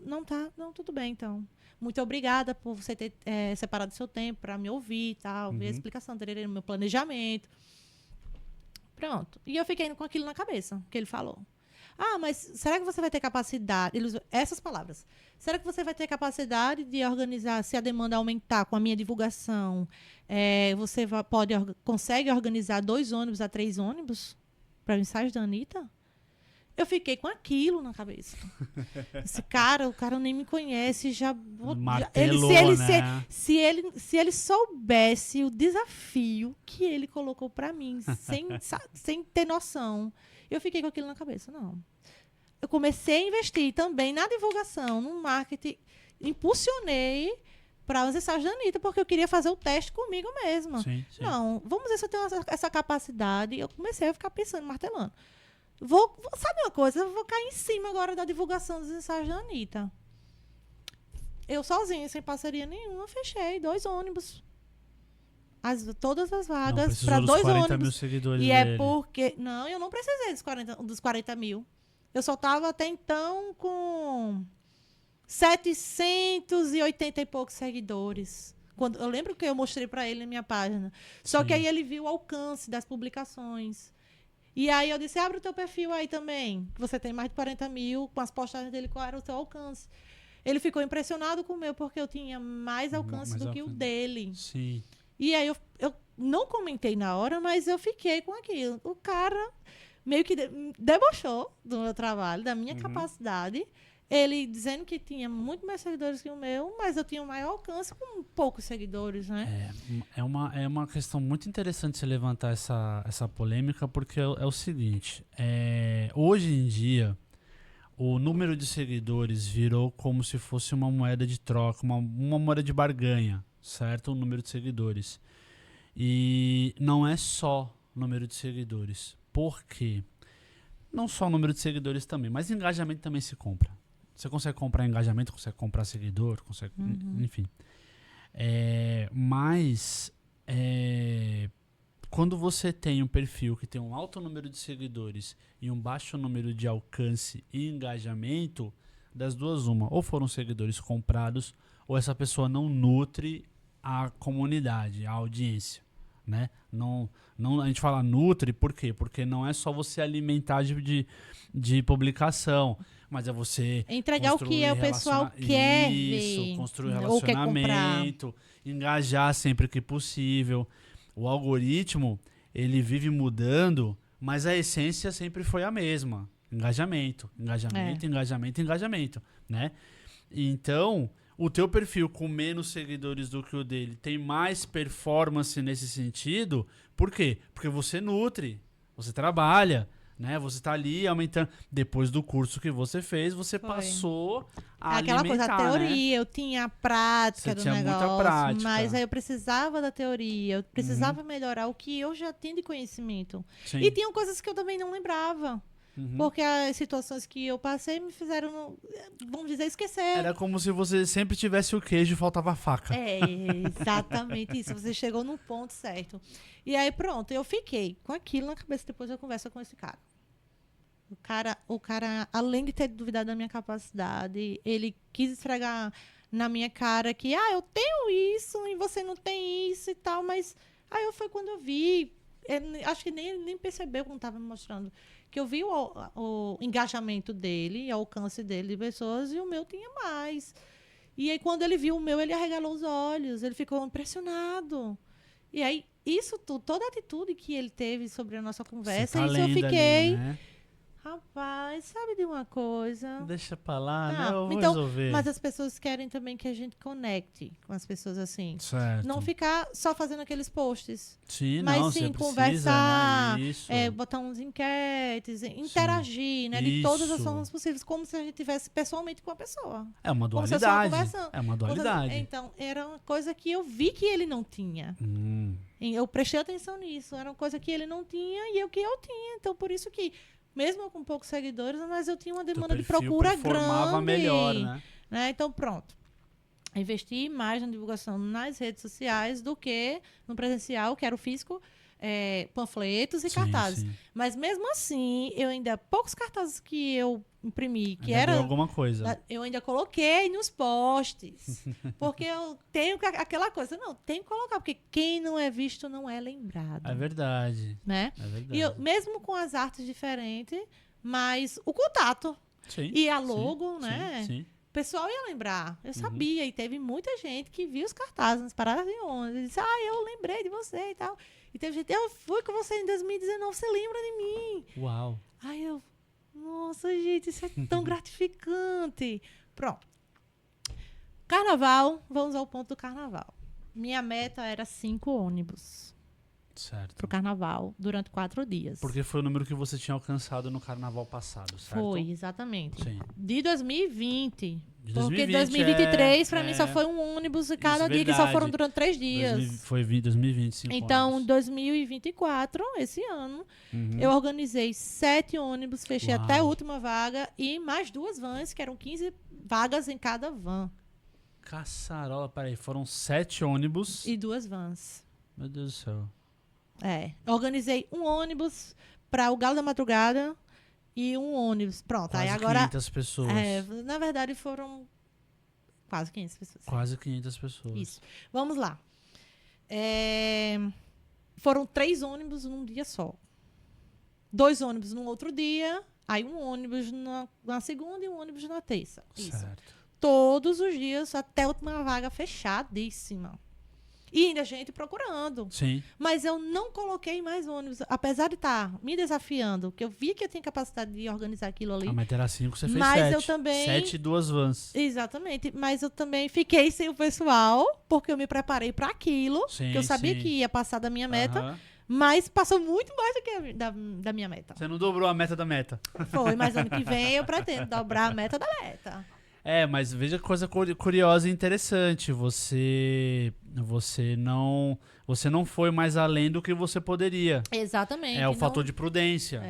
tudo bem, então. Muito obrigada por você ter separado seu tempo para me ouvir e tal, ver a explicação, tererê, no meu planejamento. Pronto. E eu fiquei com aquilo na cabeça, que ele falou. Mas será que você vai ter capacidade? Ele usou essas palavras. Será que você vai ter capacidade de organizar, se a demanda aumentar com a minha divulgação, você consegue organizar 2 ônibus a 3 ônibus para o ensaio da Anitta? Eu fiquei com aquilo na cabeça. Esse cara, o cara nem me conhece, Martelou, né? se ele soubesse o desafio que ele colocou para mim, sem ter noção, eu fiquei com aquilo na cabeça. Não. Eu comecei a investir também na divulgação, no marketing, impulsionei para os ensaios da Anitta, porque eu queria fazer o teste comigo mesma. Sim. Não, vamos ver se eu tenho essa capacidade. Eu comecei a ficar pensando, martelando. Sabe uma coisa? Eu vou cair em cima agora da divulgação dos ensaios da Anitta. Eu sozinha, sem parceria nenhuma, fechei 2 ônibus. Todas as vagas para 2 40 ônibus. mil seguidores E dele. é porque... Não, eu não precisei dos 40 mil. Eu só estava até então com 780 e poucos seguidores. Eu lembro que eu mostrei para ele na minha página. Só que aí ele viu o alcance das publicações. E aí eu disse, abre o teu perfil aí também. Você tem mais de 40 mil, com as postagens dele, qual era o teu alcance. Ele ficou impressionado com o meu, porque eu tinha mais alcance do que o dele. Sim. E aí eu não comentei na hora, mas eu fiquei com aquilo. O cara meio que debochou do meu trabalho, da minha capacidade. Ele dizendo que tinha muito mais seguidores que o meu, mas eu tinha um maior alcance com poucos seguidores, né? É uma questão muito interessante você levantar essa polêmica, porque é o seguinte, hoje em dia, o número de seguidores virou como se fosse uma moeda de troca, uma moeda de barganha, certo? O número de seguidores. E não é só número de seguidores. Por quê? Não só o número de seguidores também, mas engajamento também se compra. Você consegue comprar engajamento, consegue comprar seguidor, consegue, enfim. Mas quando você tem um perfil que tem um alto número de seguidores e um baixo número de alcance e engajamento, das duas uma, ou foram seguidores comprados, ou essa pessoa não nutre a comunidade, a audiência, né? Não, a gente fala nutre, por quê? Porque não é só você alimentar de publicação, mas é você entregar o que o pessoal quer ver, construir ou quer comprar, relacionamento, engajar sempre que possível. O algoritmo, ele vive mudando, mas a essência sempre foi a mesma. Engajamento, né? Então, o teu perfil com menos seguidores do que o dele tem mais performance nesse sentido. Por quê? Porque você nutre, você trabalha, né? Você tá ali aumentando. Depois do curso que você fez, você passou a aquela alimentar, coisa, a teoria, né? eu tinha a prática do negócio, muita prática. mas aí eu precisava da teoria, eu precisava melhorar o que eu já tinha de conhecimento. Sim. E tinham coisas que eu também não lembrava. Porque as situações que eu passei me fizeram, vamos dizer, esquecer. Era como se você sempre tivesse o queijo e faltava a faca. É, exatamente isso. Você chegou no ponto certo. E aí, pronto, eu fiquei com aquilo na cabeça. Depois eu converso com esse cara. O cara, além de ter duvidado da minha capacidade, ele quis esfregar na minha cara que, eu tenho isso e você não tem isso e tal. Mas aí foi quando eu vi, acho que nem percebeu quando estava me mostrando, que eu vi o engajamento dele, o alcance dele de pessoas, e o meu tinha mais. E aí, quando ele viu o meu, ele arregalou os olhos, ele ficou impressionado. E aí, isso tudo, toda a atitude que ele teve sobre a nossa conversa, isso eu fiquei... Ali, né? Rapaz, sabe de uma coisa? Deixa pra lá, né? Não, Eu vou então, resolver. mas as pessoas querem também que a gente conecte com as pessoas assim. Certo. Não ficar só fazendo aqueles posts. Sim, Mas não, sim, você precisa, conversar, né? Isso. botar uns enquetes, interagir, né? De Isso. todas as formas possíveis, como se a gente estivesse pessoalmente com a pessoa. É uma Como se eu só dualidade. conversando. É uma dualidade. Então, era uma coisa que eu vi que ele não tinha. Eu prestei atenção nisso. Era uma coisa que ele não tinha e que eu tinha. Então, por isso que, mesmo com poucos seguidores, mas eu tinha uma demanda de procura grande. Melhor, né? Então, pronto. Investi mais na divulgação nas redes sociais do que no presencial, que era o físico, panfletos e cartazes. Sim. Mas mesmo assim, poucos cartazes que eu imprimi, que Ainda era deu alguma coisa. eu ainda coloquei nos posts. Porque eu tenho aquela coisa, não, tenho que colocar, porque quem não é visto não é lembrado. É verdade. Né? É verdade. E mesmo com as artes diferentes, mas o contato Sim, e a logo, né? Sim. O pessoal ia lembrar. Eu sabia. E teve muita gente que viu os cartazes nas paradas de ônibus. E disse, eu lembrei de você e tal. E teve gente, eu fui com você em 2019, você lembra de mim? Uau. Aí eu, nossa, gente, isso é tão gratificante. Pronto. Carnaval, vamos ao ponto do carnaval. Minha meta era 5 ônibus. Certo. Pro carnaval, durante 4 dias. Porque foi o número que você tinha alcançado no carnaval passado, certo? Foi, exatamente. Sim. De 2020. De Porque 2020, 2023, pra mim, só foi um ônibus cada dia, que só foram durante 3 dias. Foi 2025 Então, ônibus. 2024, esse ano, eu organizei 7 ônibus, fechei Uau. até a última vaga e mais 2 vans, que eram 15 vagas em cada van. Caçarola, peraí, foram 7 ônibus. E 2 vans. Meu Deus do céu. Organizei um ônibus para o Galo da Madrugada e um ônibus. Pronto, Quase aí agora... 500 pessoas. Na verdade, foram quase 500 pessoas. Quase 500 pessoas. Isso. Vamos lá. Foram 3 ônibus num dia só. 2 ônibus num outro dia, aí um ônibus na segunda e um ônibus na terça. Isso. Certo. Todos os dias, até a última vaga fechadíssima. E ainda gente procurando. Sim. Mas eu não coloquei mais ônibus, apesar de estar me desafiando, porque eu vi que eu tinha capacidade de organizar aquilo ali. A meta era 5, você fez Mas 7. eu também... 7 e 2 vans. Exatamente. Mas eu também fiquei sem o pessoal, porque eu me preparei para aquilo, Sim, que eu sabia sim. que ia passar da minha meta, Aham. mas passou muito mais do que da minha meta. Você não dobrou a meta da meta. Foi, mas ano que vem eu pretendo dobrar a meta da meta. Mas veja que coisa curiosa e interessante. Você não foi mais além do que você poderia. Exatamente. É o fator de prudência,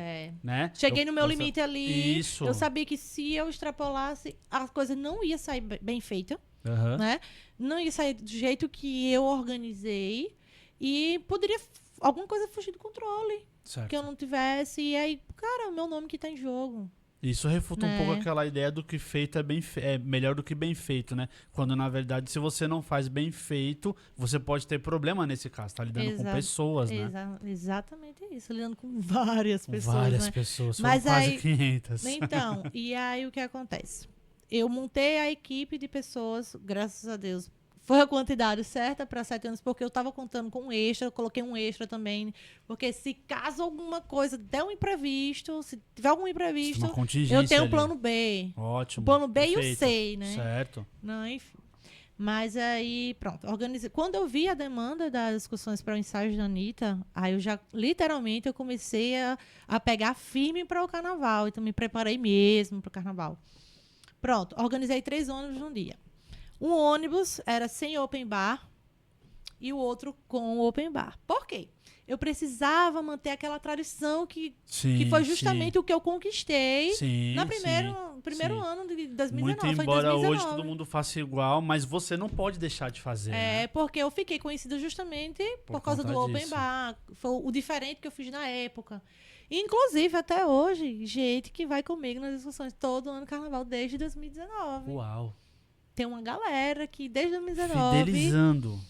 né? Cheguei no meu limite ali. Isso. Eu sabia que se eu extrapolasse, a coisa não ia sair bem feita, Aham. né? Não ia sair do jeito que eu organizei e poderia alguma coisa fugir do controle. Certo. Que eu não tivesse. E aí, cara, o meu nome que tá em jogo. Isso refuta um Né? pouco aquela ideia do que feito é melhor do que bem feito, né? Quando, na verdade, se você não faz bem feito, você pode ter problema nesse caso. Tá lidando com pessoas, né? Exatamente isso. Lidando com várias pessoas, Várias né? pessoas. Foram Mas quase aí- 500. Então, e aí o que acontece? Eu montei a equipe de pessoas, graças a Deus. Foi a quantidade certa para 7 anos, porque eu estava contando com um extra, eu coloquei um extra também. Porque se caso alguma coisa der um imprevisto, se tiver algum imprevisto, Uma contingência eu tenho um ali. plano B. Ótimo. O plano B e o perfeito. C, né? Certo. Não, enfim. Mas aí, pronto, organizei. Quando eu vi a demanda das discussões para o ensaio da Anitta, aí eu já, literalmente, eu comecei a pegar firme para o carnaval. Então, me preparei mesmo para o carnaval. Pronto, organizei 3 ônibus num dia. Um ônibus era sem open bar e o outro com open bar. Por quê? Eu precisava manter aquela tradição que foi justamente o que eu conquistei no primeiro ano de 2019. Muito foi em embora 2019. hoje todo mundo faça igual, mas você não pode deixar de fazer, né? Porque eu fiquei conhecida justamente por causa conta do Open disso. Bar. Foi o diferente que eu fiz na época. Inclusive, até hoje, gente que vai comigo nas discussões todo ano carnaval desde 2019. Uau. Tem uma galera que desde 2019... Fidelizando.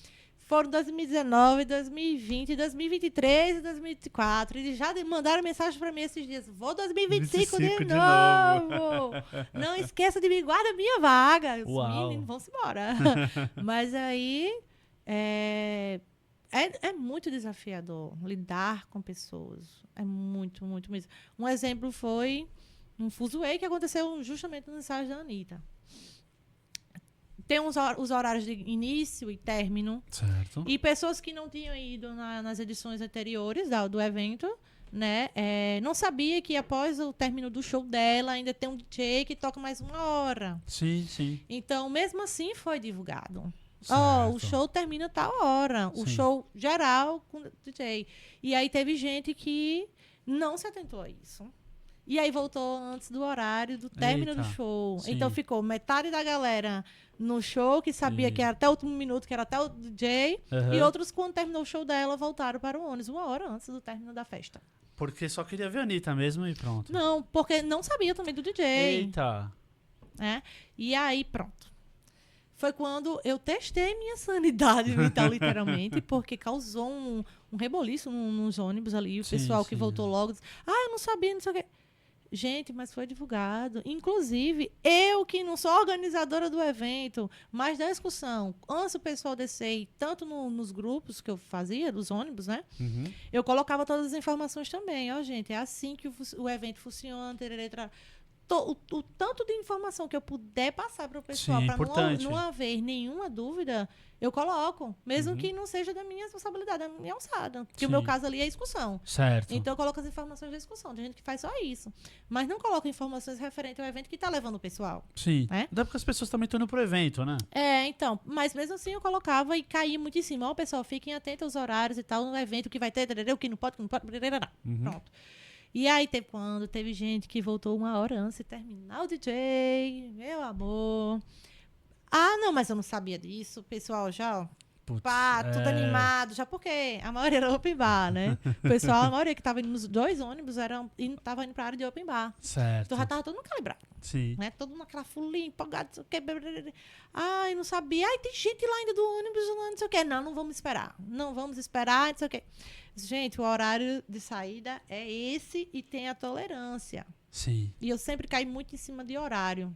Foram 2019, 2020, 2023 e 2024. Eles já mandaram mensagem pra mim esses dias. Vou 2025 de 25 de novo. Não esqueça de me guardar minha vaga. Os Uau. meninos, vão-se embora. Mas aí... É muito desafiador lidar com pessoas. É muito, muito mesmo. Um exemplo foi Um fuzuê que aconteceu justamente no ensaio da Anitta. Tem os horários de início e término. Certo. E pessoas que não tinham ido nas edições anteriores do evento, né? Não sabia que após o término do show dela ainda tem um DJ que toca mais 1 hora. Sim, sim. Então, mesmo assim, foi divulgado. Certo. O show termina tal hora. O Sim. show geral com o DJ. E aí teve gente que não se atentou a isso. E aí voltou antes do horário do término Eita, do show. sim. Então ficou metade da galera no show, que sabia Sim. que era até o último minuto, que era até o DJ. Aham. E outros, quando terminou o show dela, voltaram para o ônibus 1 hora antes do término da festa. Porque só queria ver a Anitta mesmo e pronto. Não, porque não sabia também do DJ. Eita. Né? E aí, pronto. Foi quando eu testei minha sanidade mental, literalmente, porque causou um reboliço nos ônibus ali. O Sim, pessoal que sim. voltou logo disse, eu não sabia, não sei o quê. Gente, mas foi divulgado. Inclusive, eu que não sou organizadora do evento, mas da excursão, antes o pessoal descer, tanto nos grupos que eu fazia, dos ônibus, né? Uhum. Eu colocava todas as informações também. Ó, gente, é assim que o evento funciona, o tanto de informação que eu puder passar para o pessoal, Sim, para importante. não haver nenhuma dúvida, eu coloco. Mesmo que não seja da minha responsabilidade, da minha alçada. Porque Sim. o meu caso ali é excursão. Certo. Então, eu coloco as informações da excursão. Tem gente que faz só isso. Mas não coloca informações referentes ao evento que está levando o pessoal. Sim. É? Até porque as pessoas também estão indo pro evento, né? Então. Mas mesmo assim, eu colocava e caía muito em cima. Ó, pessoal, fiquem atentos aos horários e tal, no evento, o que vai ter, o que não pode, Pronto. E aí, teve gente que voltou 1 hora antes de terminar o DJ. Meu amor. Não, mas eu não sabia disso. O pessoal já, ó, Putz, tudo animado. Já porque a maioria era open bar, né? O pessoal, a maioria que tava indo nos 2 ônibus, tava indo pra área de open bar. Certo. Então já tava todo mundo calibrado. Sim. Né? Todo mundo naquela folia, empolgado, não sei o quê. Ai, não sabia. Ai, tem gente lá ainda do ônibus, não sei o quê. Não vamos esperar. Não vamos esperar, não sei o quê. Gente, o horário de saída é esse e tem a tolerância. Sim. E eu sempre caio muito em cima de horário.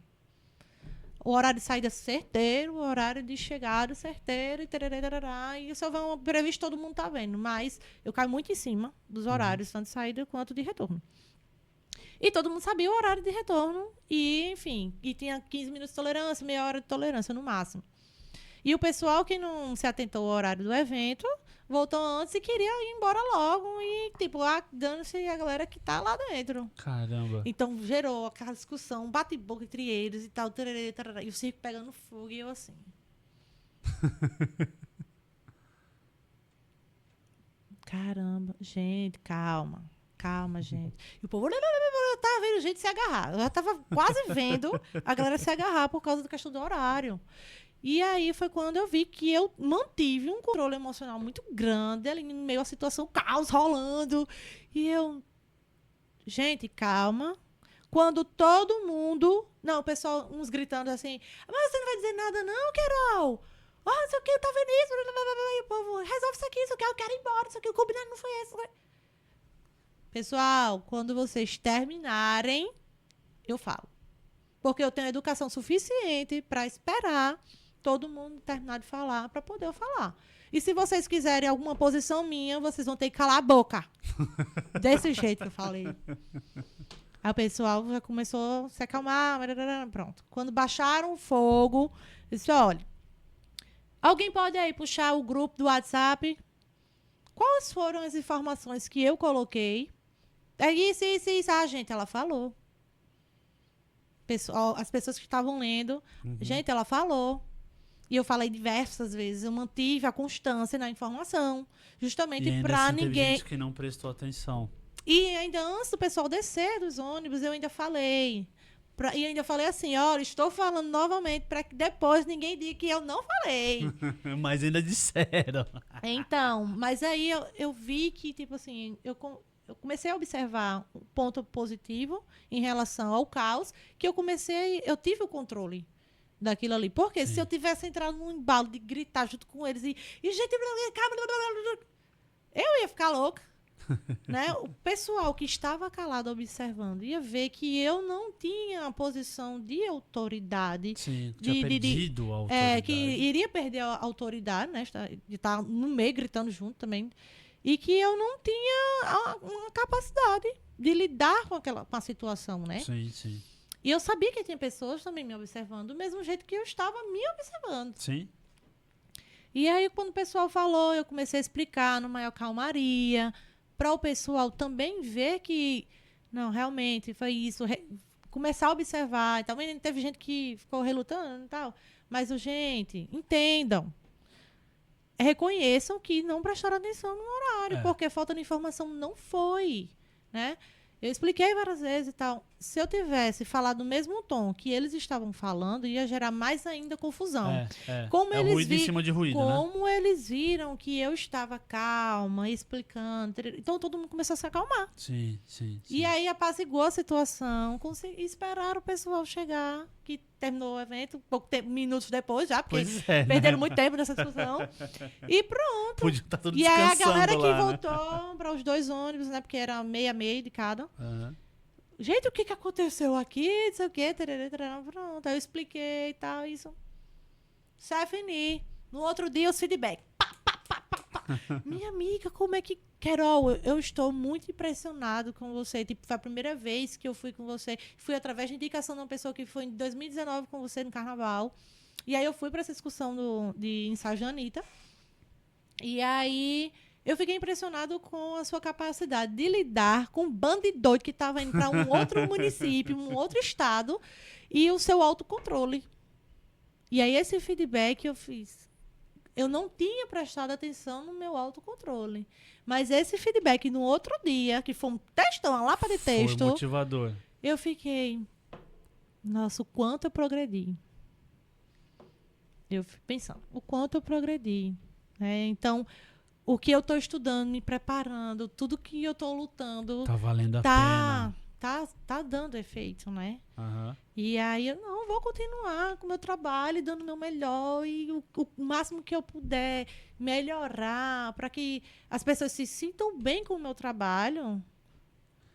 O horário de saída certeiro, o horário de chegada certeiro, e se houver um previsto, todo mundo tá vendo. Mas eu caio muito em cima dos horários, tanto de saída quanto de retorno. E todo mundo sabia o horário de retorno. E, enfim, tinha 15 minutos de tolerância, meia hora de tolerância no máximo. E o pessoal que não se atentou ao horário do evento voltou antes e queria ir embora logo. E, dando-se a galera que tá lá dentro. Caramba. Então, gerou aquela discussão, bate-boca entre eles e tal. E o circo pegando fogo e eu assim. Caramba, gente, calma. Calma, gente. E o povo tava vendo gente se agarrar. Eu já tava quase vendo a galera se agarrar por causa da questão do horário. E aí foi quando eu vi que eu mantive um controle emocional muito grande ali no meio da situação, caos rolando. E eu... Gente, calma. Quando todo mundo... Não, o pessoal, uns gritando assim, mas você não vai dizer nada não, Carol? Não sei o que, tá vendo isso? E o povo, resolve isso aqui, isso aqui, eu quero ir embora, isso aqui, o combinado não foi esse. Pessoal, quando vocês terminarem, eu falo. Porque eu tenho educação suficiente para esperar todo mundo terminar de falar para poder eu falar. E se vocês quiserem alguma posição minha, vocês vão ter que calar a boca. Desse jeito que eu falei. Aí o pessoal já começou a se acalmar. Pronto. Quando baixaram o fogo, eu disse, olha, alguém pode aí puxar o grupo do WhatsApp? Quais foram as informações que eu coloquei? É isso. Gente, ela falou. As pessoas que estavam lendo, gente, ela falou. E eu falei diversas vezes, eu mantive a constância na informação, justamente para assim, ninguém... Teve gente que não prestou atenção. E ainda antes do pessoal descer dos ônibus, eu ainda falei. E ainda falei assim, olha, estou falando novamente para que depois ninguém diga que eu não falei. Mas ainda disseram. Então, mas aí eu vi que, tipo assim, eu comecei a observar um ponto positivo em relação ao caos, que eu tive o controle daquilo ali. Porque se eu tivesse entrado num embalo de gritar junto com eles e gente, eu ia ficar louca. Né? O pessoal que estava calado observando ia ver que eu não tinha a posição de autoridade. Sim, tinha perdido a autoridade. Que iria perder a autoridade, né? De estar no meio gritando junto também. E que eu não tinha uma capacidade de lidar com a situação, né? Sim, sim. E eu sabia que tinha pessoas também me observando, do mesmo jeito que eu estava me observando. Sim. E aí, quando o pessoal falou, eu comecei a explicar no maior calmaria, para o pessoal também ver que, não, realmente foi isso, começar a observar. Então, teve gente que ficou relutando e tal, mas, gente, entendam. Reconheçam que não prestaram atenção no horário, porque falta de informação não foi, né? Eu expliquei várias vezes e tal. Se eu tivesse falado no mesmo tom que eles estavam falando, ia gerar mais ainda confusão. Como é eles ruído em cima de ruído, como eles viram que eu estava calma, explicando, então todo mundo começou a se acalmar. Sim, sim. E aí apaziguou a situação, esperaram o pessoal chegar, que terminou o evento, minutos depois já, porque perderam muito tempo nessa discussão. E pronto. Podia estar tudo E aí a descansando galera que lá, voltou para os 2 ônibus, né? Porque era meia de cada. Uhum. Gente, o que aconteceu aqui? Não sei o quê. Pronto. Aí eu expliquei e tal, isso. Stephanie. No outro dia, os feedback. Minha amiga, como é que... Carol, eu estou muito impressionado com você. Tipo, foi a primeira vez que eu fui com você. Fui através de indicação de uma pessoa que foi em 2019 com você no carnaval. E aí eu fui para essa discussão de ensaio de Anitta. E aí eu fiquei impressionado com a sua capacidade de lidar com um bando de doido que estava indo para um outro município, um outro estado, e o seu autocontrole. E aí esse feedback eu fiz. Eu não tinha prestado atenção no meu autocontrole. Mas esse feedback no outro dia, que foi um textão, uma lapa de texto. Foi motivador. Eu fiquei... Nossa, o quanto eu progredi. Eu fico pensando, o quanto eu progredi. Então, o que eu estou estudando, me preparando, tudo que eu estou lutando... Tá valendo a pena. Tá dando efeito, né? Uhum. E aí eu não vou continuar com o meu trabalho, dando o meu melhor e o máximo que eu puder melhorar para que as pessoas se sintam bem com o meu trabalho.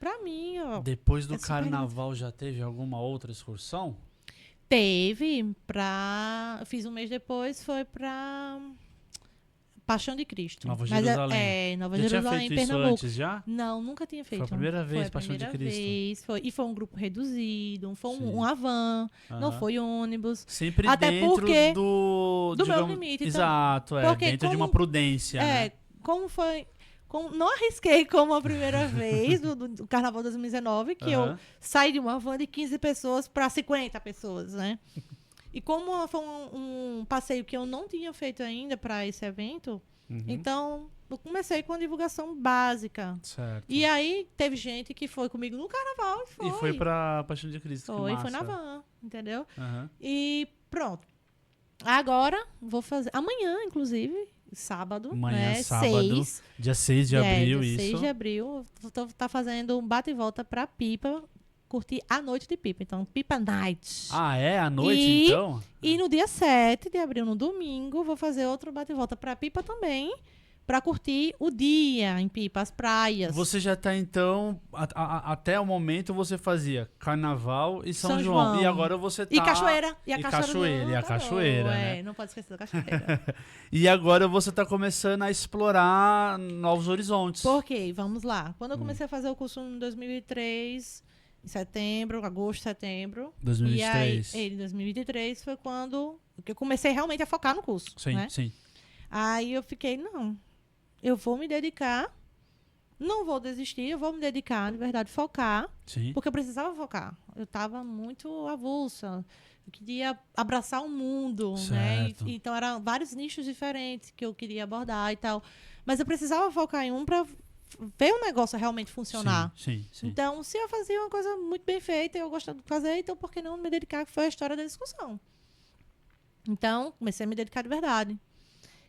Para mim, ó. Depois do carnaval já teve alguma outra excursão? Teve eu fiz um mês depois, foi para Paixão de Cristo. Nova Jerusalém. Nova já Jerusalém, tinha feito em Pernambuco. Isso antes já? Não, nunca tinha feito. Foi a primeira vez, Paixão de Cristo. E foi um grupo reduzido, foi uma van, não foi ônibus. Sempre até dentro porque do meu limite. Exato, dentro de uma prudência. Né? Como foi... não arrisquei como a primeira vez do Carnaval 2019, que eu saí de uma van de 15 pessoas para 50 pessoas, né? E como foi um passeio que eu não tinha feito ainda para esse evento, então eu comecei com a divulgação básica. Certo. E aí teve gente que foi comigo no Carnaval e foi para Paixão de Cristo. Foi na van, entendeu? E pronto. Agora vou fazer... Amanhã, inclusive... Sábado, amanhã, sábado, dia 6 de abril, dia 6 de abril, tá fazendo um bate e volta pra Pipa, curtir a noite de Pipa. Então, Pipa Night. Ah, é? À noite, então? E no dia 7 de abril, no domingo, vou fazer outro bate e volta pra Pipa também, pra curtir o dia em Pipa, as praias. Você já tá, então, até o momento você fazia Carnaval e São João. E agora você tá... E Cachoeira. E a Cachoeira, né? Não pode esquecer da Cachoeira. E agora você tá começando a explorar novos horizontes. Por quê? Vamos lá. Quando eu comecei a fazer o curso em 2003, em setembro, agosto, setembro. 2023. E aí, em 2023 foi quando eu comecei realmente a focar no curso. Sim, né? sim. Aí eu fiquei, não, eu vou me dedicar, não vou desistir, eu vou me dedicar, de verdade, focar. Sim. Porque eu precisava focar. Eu estava muito avulsa. Eu queria abraçar o mundo, né? Então, eram vários nichos diferentes que eu queria abordar e tal. Mas eu precisava focar em um para ver o negócio realmente funcionar. Sim. Então, se eu fazia uma coisa muito bem feita e eu gostava de fazer, então por que não me dedicar, que foi a história da discussão. Então, comecei a me dedicar de verdade.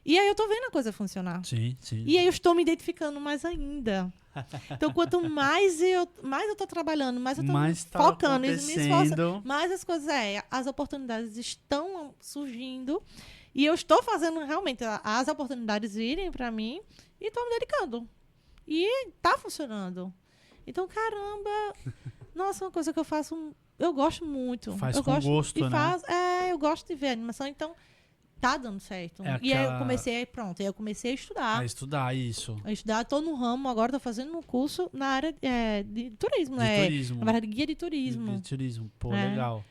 E aí eu tô vendo a coisa funcionar. Sim. E aí eu estou me identificando mais ainda. Então, quanto mais eu tô trabalhando, mais eu tô focando e me esforçando, mais as coisas, as oportunidades estão surgindo. E eu estou fazendo realmente as oportunidades virem para mim e estou me dedicando. E tá funcionando. Então, caramba, nossa, uma coisa que eu faço, eu gosto muito. Faz com gosto, né? Eu gosto de ver animação, então tá dando certo. É E aí eu aquela- comecei a estudar. A estudar isso. A estudar, tô no ramo, agora tô fazendo um curso na área de turismo, De né? turismo. Na verdade, guia de turismo. De turismo. Pô, É. legal.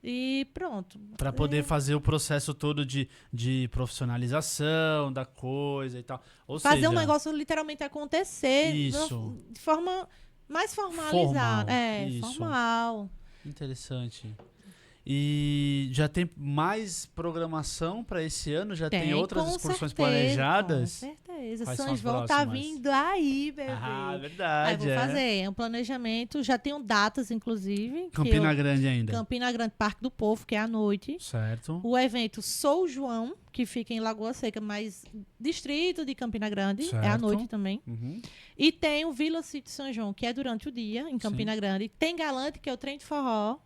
E pronto. Pra poder fazer o processo todo de profissionalização da coisa e tal. Ou Fazer seja, um negócio literalmente acontecer Isso. de forma mais Formal, formalizada. isso. Formal. interessante. E já tem mais programação pra esse ano? Já tem outras com excursões certeza, planejadas? Com certeza. Quais São são as João tá próximas? vindo aí, bebê. Ah, Aí verdade. vou fazer um planejamento. Já tenho datas, inclusive. Campina Grande ainda. Campina Grande, Parque do Povo, que é à noite. Certo. O evento Sou João, que fica em Lagoa Seca, mas distrito de Campina Grande. É à Certo. noite também. Uhum. E tem o Vila City São João, que é durante o dia, em Campina Grande. Tem Galante, que é o trem de forró,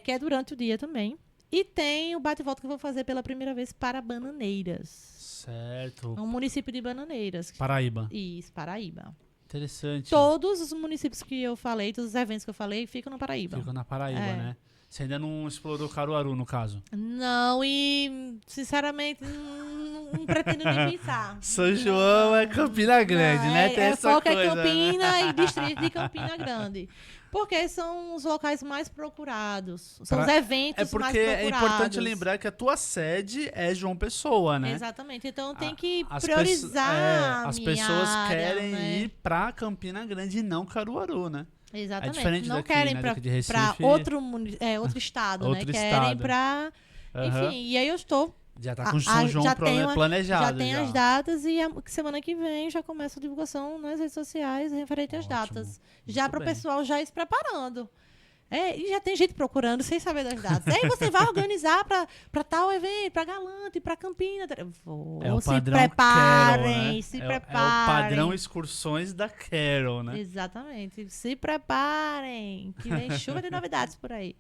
que é durante o dia também. E tem o bate-volta que eu vou fazer pela primeira vez para Bananeiras. Certo. É um município de Bananeiras. Paraíba. Isso, Paraíba. Interessante. Todos os municípios que eu falei, todos os eventos que eu falei, ficam na Paraíba. Ficou na Paraíba, É. né? Você ainda não explorou Caruaru, no caso. Não, e sinceramente, não pretendo nem pensar. São João é Campina Grande, Não, né? Tem essa foco coisa, é né? Campina e distrito de Campina Grande. Porque são os locais mais procurados. São os eventos É mais porque procurados. é importante lembrar que a tua sede é João Pessoa, né? Exatamente. Então tem que As priorizar as minha pessoas área, querem né? ir pra Campina Grande e não Caruaru, né? Exatamente. É diferente não daqui, querem né? pra, Daqui de Recife. pra outro estado, Outro né? estado. Querem pra... Aham. Enfim, e aí eu estou... Já tá com São João planejado. Já tem as datas e semana que vem já começa a divulgação nas redes sociais referente às Ótimo. datas. Já Muito para o bem. pessoal já ir se preparando. E já tem gente procurando sem saber das datas. Aí você vai organizar para tal evento, para Galante, para Campina. É o Se padrão preparem, Carol, né? se É preparem. o padrão excursões da Carol, né? Exatamente. Se preparem, que vem chuva de novidades por aí.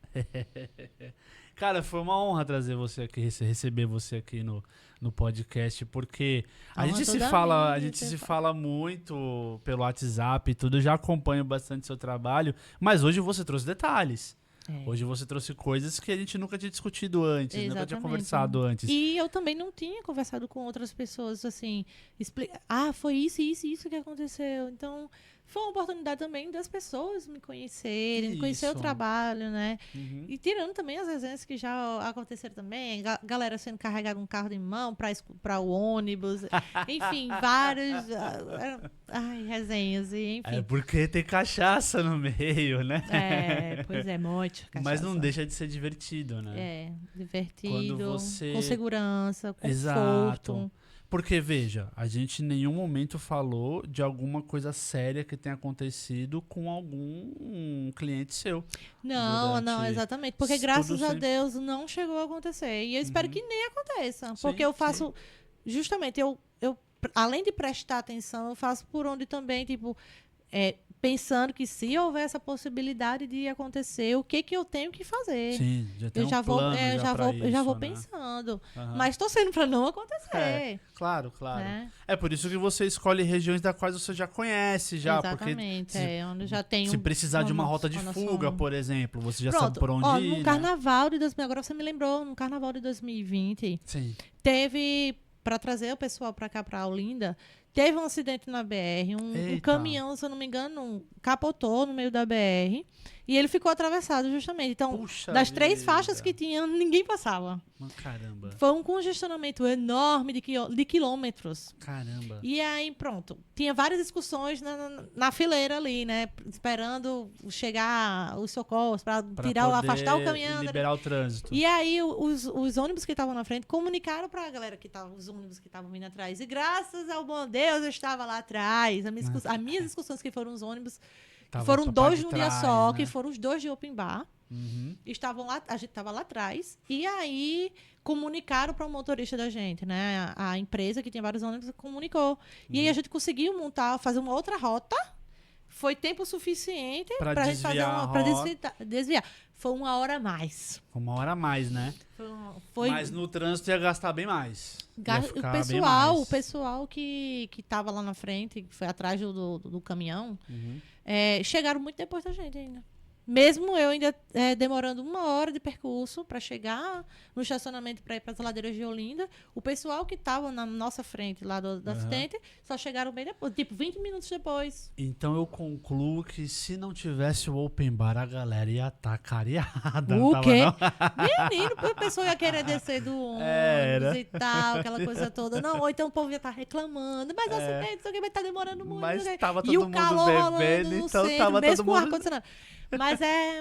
Cara, foi uma honra trazer você aqui, receber você aqui no podcast, porque a Honra gente se toda fala, minha a de gente ter se fa- fala muito pelo WhatsApp e tudo, eu já acompanho bastante seu trabalho, mas hoje você trouxe detalhes. Hoje você trouxe coisas que a gente nunca tinha discutido antes, nunca tinha Exatamente. conversado antes. E eu também não tinha conversado com outras pessoas, assim, foi isso que aconteceu. Então, foi uma oportunidade também das pessoas me conhecerem, conhecer o Isso. trabalho, né? Uhum. E tirando também as resenhas que já aconteceram também, galera sendo carregada um carro de mão para o ônibus, enfim, vários resenhas, e enfim. É porque tem cachaça no meio, né? Pois é, muito cachaça. Mas não deixa de ser divertido, né? É, divertido, Quando você- com segurança, conforto. Exato. Porque, veja, a gente em nenhum momento falou de alguma coisa séria que tenha acontecido com algum cliente seu. Não, Durante exatamente. Porque tudo graças a sempre- Deus não chegou a acontecer. E eu espero Uhum. que nem aconteça. Sim, Porque eu sim. faço, justamente, eu além de prestar atenção, eu faço por onde também, tipo, pensando que se houver essa possibilidade de acontecer, o que eu tenho que fazer? Sim, já tem Eu já um vou, plano eu já vou né? pensando. Aham. Mas torcendo para não acontecer. Claro, claro. Né? É por isso que você escolhe regiões da quais você já conhece, já. Exatamente. Porque onde já tem se precisar de uma rota de uma fuga, noção. por exemplo, você já Pronto, sabe por onde ir, no né? carnaval de 2000, agora você me lembrou, no carnaval de 2020, Sim. teve, para trazer o pessoal para cá, para Olinda, teve um acidente na BR, um Eita. caminhão, se eu não me engano, capotou no meio da BR e ele ficou atravessado justamente. Então, Puxa das 3 vida. faixas que tinha, ninguém passava. Caramba. Foi um congestionamento enorme de quilômetros. Caramba. E aí, pronto. Tinha várias discussões na fileira ali, né? Esperando chegar os socorros para Pra afastar o poder caminhão. liberar o trânsito. E aí, os ônibus que estavam na frente comunicaram para a galera os ônibus que estavam vindo atrás. E graças ao bom Deus, eu estava lá atrás. As minhas discussões, que foram os ônibus, Tava foram pra parte 2 de num dia trás, só, né? que foram os 2 de open bar. Uhum. Estavam lá, a gente estava lá atrás, e aí comunicaram para o motorista da gente, né? A empresa que tinha vários ônibus comunicou. E aí a gente conseguiu fazer uma outra rota. Foi tempo suficiente Pra para gente fazer desviar a para rota. desviar. Foi 1 hora a mais. Uma hora a mais, né? Foi Mas no trânsito ia gastar bem mais. Ia o ficar bem pessoal, mais. o pessoal que estava lá na frente, que foi atrás do caminhão, Uhum. chegaram muito depois da gente ainda. Mesmo eu ainda demorando 1 hora de percurso para chegar no estacionamento para ir para as ladeiras de Olinda, o pessoal que estava na nossa frente lá do acidente só chegaram bem depois, tipo 20 minutos depois. Então eu concluo que se não tivesse o open bar, a galera ia estar cariada. O não quê? tava, não? Menino, a pessoa ia querer descer do ônibus Era. e tal, aquela coisa toda. Não, ou então o povo ia estar reclamando, mas acidente, não sei o que, vai estar demorando muito. Mas não sei o quê. tava todo E o mundo calor bebendo, rolando no então centro, tava mesmo todo com mundo... ar-condicionado.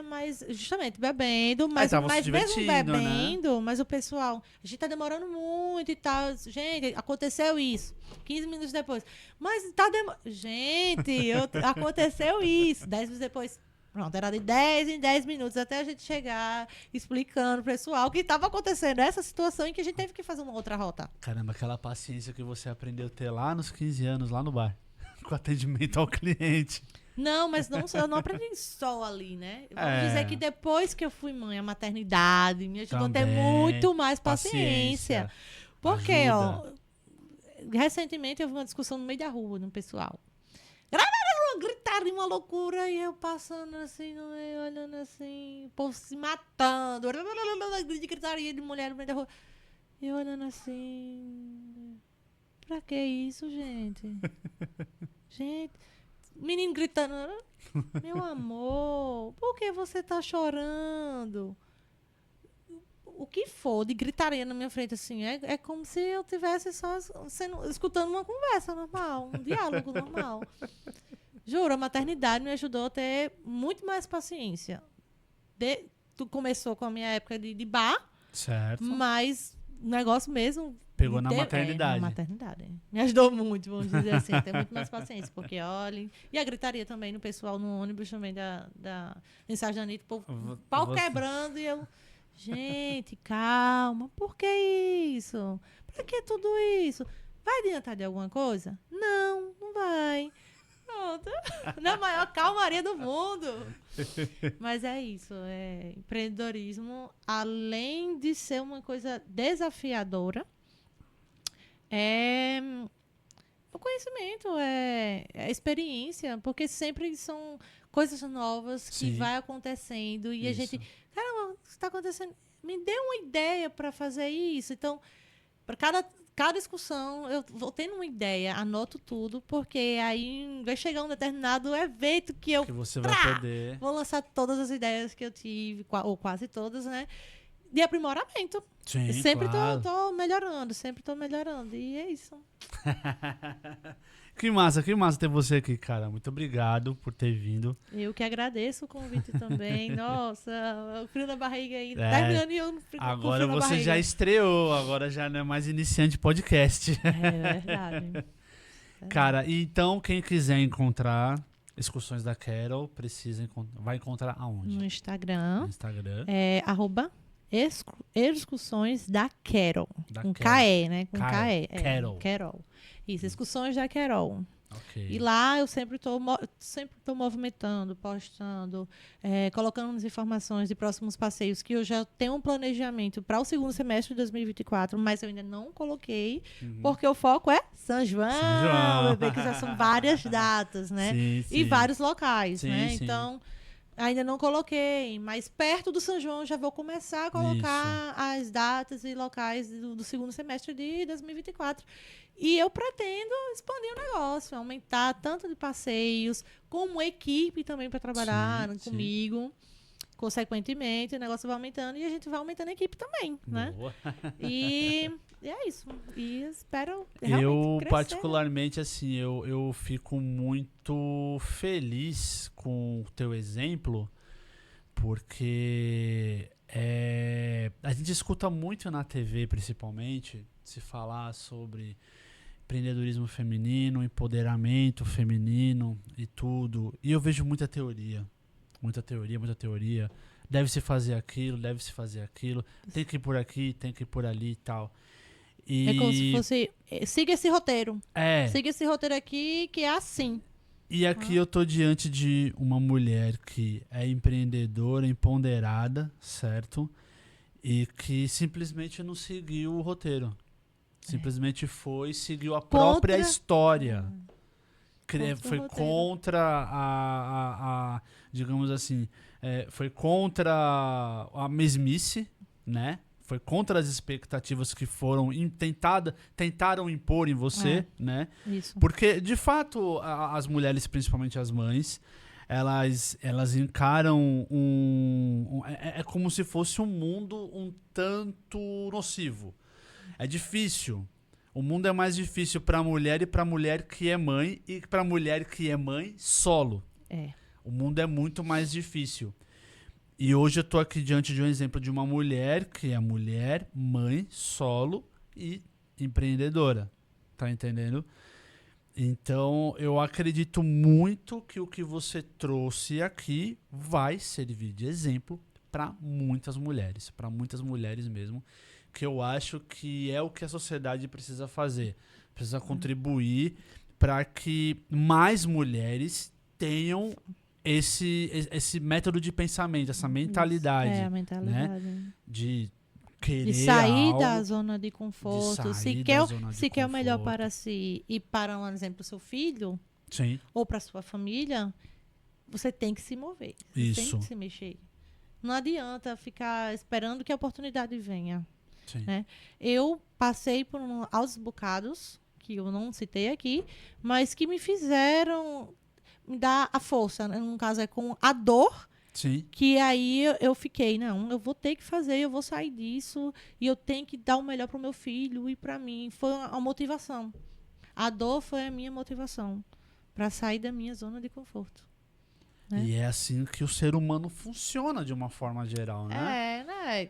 Mas justamente, bebendo, mas tavam se mesmo divertindo, né? bebendo, mas o pessoal, a gente tá demorando muito e tal. Gente, aconteceu isso. 15 minutos depois. Mas tá demorando. Gente, aconteceu isso. 10 minutos depois. Pronto, era de 10 em 10 minutos até a gente chegar explicando pro pessoal o que estava acontecendo. Essa situação em que a gente teve que fazer uma outra rota. Caramba, aquela paciência que você aprendeu a ter lá nos 15 anos, lá no bar. Com atendimento ao cliente. Não, mas eu não aprendi só ali, né? Vamos É. dizer que depois que eu fui mãe, a maternidade me ajudou a ter Também. muito mais paciência. Porque, Ajuda. ó, recentemente eu vi uma discussão no meio da rua, no pessoal. Gritaram uma loucura e eu passando assim, no meio, olhando assim, o povo se matando. Gritaria de mulher no meio da rua. E eu olhando assim. Pra que isso, gente? Gente. Menino gritando, meu amor, por que você tá chorando? O que for de gritaria na minha frente, assim, é como se eu tivesse só escutando uma conversa normal, um diálogo normal. Juro, a maternidade me ajudou a ter muito mais paciência. Tu começou com a minha época de bar, Certo. mas o negócio mesmo... Pegou na maternidade. Na maternidade. Me ajudou muito, vamos dizer assim, a ter muito mais paciência. Porque, olhem... E a gritaria também no pessoal, no ônibus também da mensagem da Anitta, o povo, pau quebrando e eu... Gente, calma. Por que isso? Pra que tudo isso? Vai adiantar de alguma coisa? Não, não vai. Pronto. Na maior calmaria do mundo. Mas é isso. Empreendedorismo, além de ser uma coisa desafiadora, é o conhecimento, é a experiência, porque sempre são coisas novas que Sim. vai acontecendo e Isso. a gente, caramba, isso está acontecendo, me dê uma ideia para fazer isso. Então, para cada discussão, eu vou tendo uma ideia, anoto tudo, porque aí vai chegar um determinado evento que eu Que você vai poder... vou lançar todas as ideias que eu tive, ou quase todas, né? De aprimoramento. Sim, Sempre claro. tô melhorando, sempre tô melhorando. E é isso. que massa ter você aqui, cara. Muito obrigado por ter vindo. Eu que agradeço o convite também. Nossa, o frio na barriga aí. 10 anos e eu Agora com frio na você barriga. já estreou, agora já não é mais iniciante podcast. É verdade. Cara, então quem quiser encontrar Excursões da Carol, vai encontrar aonde? No Instagram. No Instagram. É Excursões da Carol. Da Com Carol. KE, né? Com Carol. KE. Carol. Carol. Isso, Excursões da Carol. Ok. E lá eu sempre tô movimentando, postando, colocando as informações de próximos passeios, que eu já tenho um planejamento para o segundo semestre de 2024, mas eu ainda não coloquei, porque o foco é São João. São João. Eu vejo que já são várias datas, né? Sim, E sim. vários locais, Sim, né? sim. Então, ainda não coloquei, mas perto do São João já vou começar a colocar as datas e locais do segundo semestre de 2024. E eu pretendo expandir o negócio, aumentar tanto de passeios, como equipe também para trabalhar comigo. Consequentemente, o negócio vai aumentando e a gente vai aumentando a equipe também, né? Boa. E é isso. E espero realmente Eu, crescer. particularmente, assim, eu fico muito feliz com o teu exemplo, porque a gente escuta muito na TV, principalmente, se falar sobre empreendedorismo feminino, empoderamento feminino e tudo. E eu vejo muita teoria. Muita teoria. Deve-se fazer aquilo, tem que ir por aqui, tem que ir por ali e tal. E É como se fosse, siga esse roteiro. É. Siga esse roteiro aqui, que é assim. E aqui eu tô diante de uma mulher que é empreendedora, empoderada, certo? E que simplesmente não seguiu o roteiro. Simplesmente seguiu a própria história. Foi contra digamos assim, foi contra a mesmice, né? Foi contra as expectativas que foram tentaram impor em você, né? Isso. Porque, de fato, as mulheres, principalmente as mães, elas encaram é como se fosse um mundo um tanto nocivo. É difícil. O mundo é mais difícil para a mulher e para a mulher que é mãe e para a mulher que é mãe solo. É. O mundo é muito mais difícil. E hoje eu tô aqui diante de um exemplo de uma mulher que é mulher, mãe, solo e empreendedora. Tá entendendo? Então, eu acredito muito que o que você trouxe aqui vai servir de exemplo para muitas mulheres mesmo, que eu acho que é o que a sociedade precisa fazer. Precisa contribuir para que mais mulheres tenham esse método de pensamento, essa mentalidade, a mentalidade. né? De querer De sair algo, da zona de conforto. Se quer o melhor para si e para, um exemplo, seu filho, sim, ou para sua família, você tem que se mover. Você tem isso, que se mexer. Não adianta ficar esperando que a oportunidade venha. sim, Né? Eu passei por altos bocados, que eu não citei aqui, mas que me fizeram me dar a força. Né? No caso, é com a dor, sim, que aí eu fiquei, não, eu vou ter que fazer, eu vou sair disso, e eu tenho que dar o melhor para o meu filho e para mim. Foi a motivação. A dor foi a minha motivação para sair da minha zona de conforto. Né? E é assim que o ser humano funciona de uma forma geral, né? Né?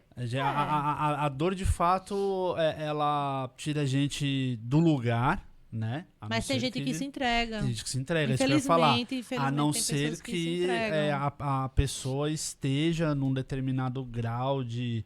A dor, de fato, ela tira a gente do lugar, né? Mas tem gente que se entrega. Tem gente que se entrega, é isso que eu ia falar. Infelizmente, A não tem ser pessoas que se que entregam. a pessoa esteja num determinado grau de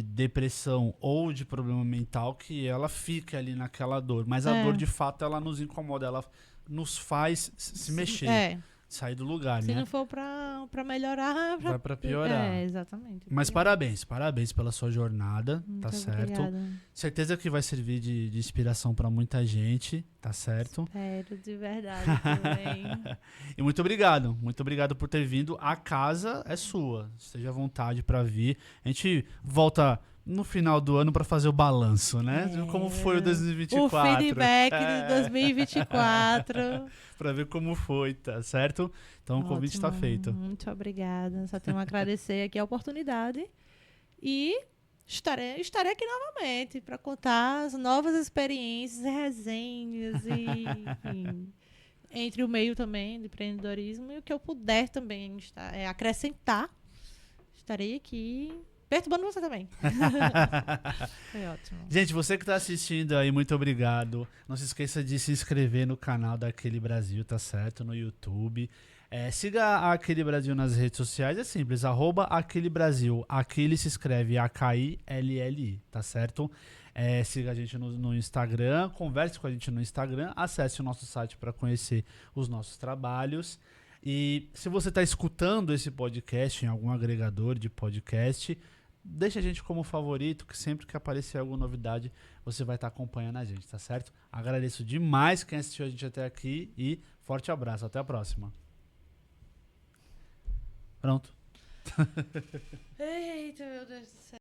depressão ou de problema mental que ela fique ali naquela dor. Mas a dor, de fato, ela nos incomoda, ela nos faz se mexer. Sair do lugar, Se né? não for pra melhorar, vai pra piorar. Exatamente. Mas parabéns pela sua jornada, Muito tá certo? obrigada. Certeza que vai servir de inspiração pra muita gente, tá certo? Espero de verdade também. E muito obrigado por ter vindo. A casa é sua, esteja à vontade pra vir. A gente volta no final do ano pra fazer o balanço, né? De como foi o 2024. O feedback de 2024. Pra ver como foi, tá certo? Então o convite tá feito. Muito obrigada. Só tenho a agradecer aqui a oportunidade. E estarei aqui novamente para contar as novas experiências, resenhas e enfim, entre o meio também de empreendedorismo e o que eu puder também acrescentar. Estarei aqui perturbando você também. Foi ótimo. Gente, você que tá assistindo aí, muito obrigado. Não se esqueça de se inscrever no canal da Aquele Brasil, tá certo? No YouTube. Siga a Aquele Brasil nas redes sociais, é simples, @Aquele Brasil. Aquele se escreve AKILLI, tá certo? Siga a gente no Instagram, converse com a gente no Instagram, acesse o nosso site para conhecer os nossos trabalhos. E se você está escutando esse podcast em algum agregador de podcast, deixa a gente como favorito, que sempre que aparecer alguma novidade, você vai estar acompanhando a gente, tá certo? Agradeço demais quem assistiu a gente até aqui e forte abraço. Até a próxima. Pronto. Eita, meu Deus do céu.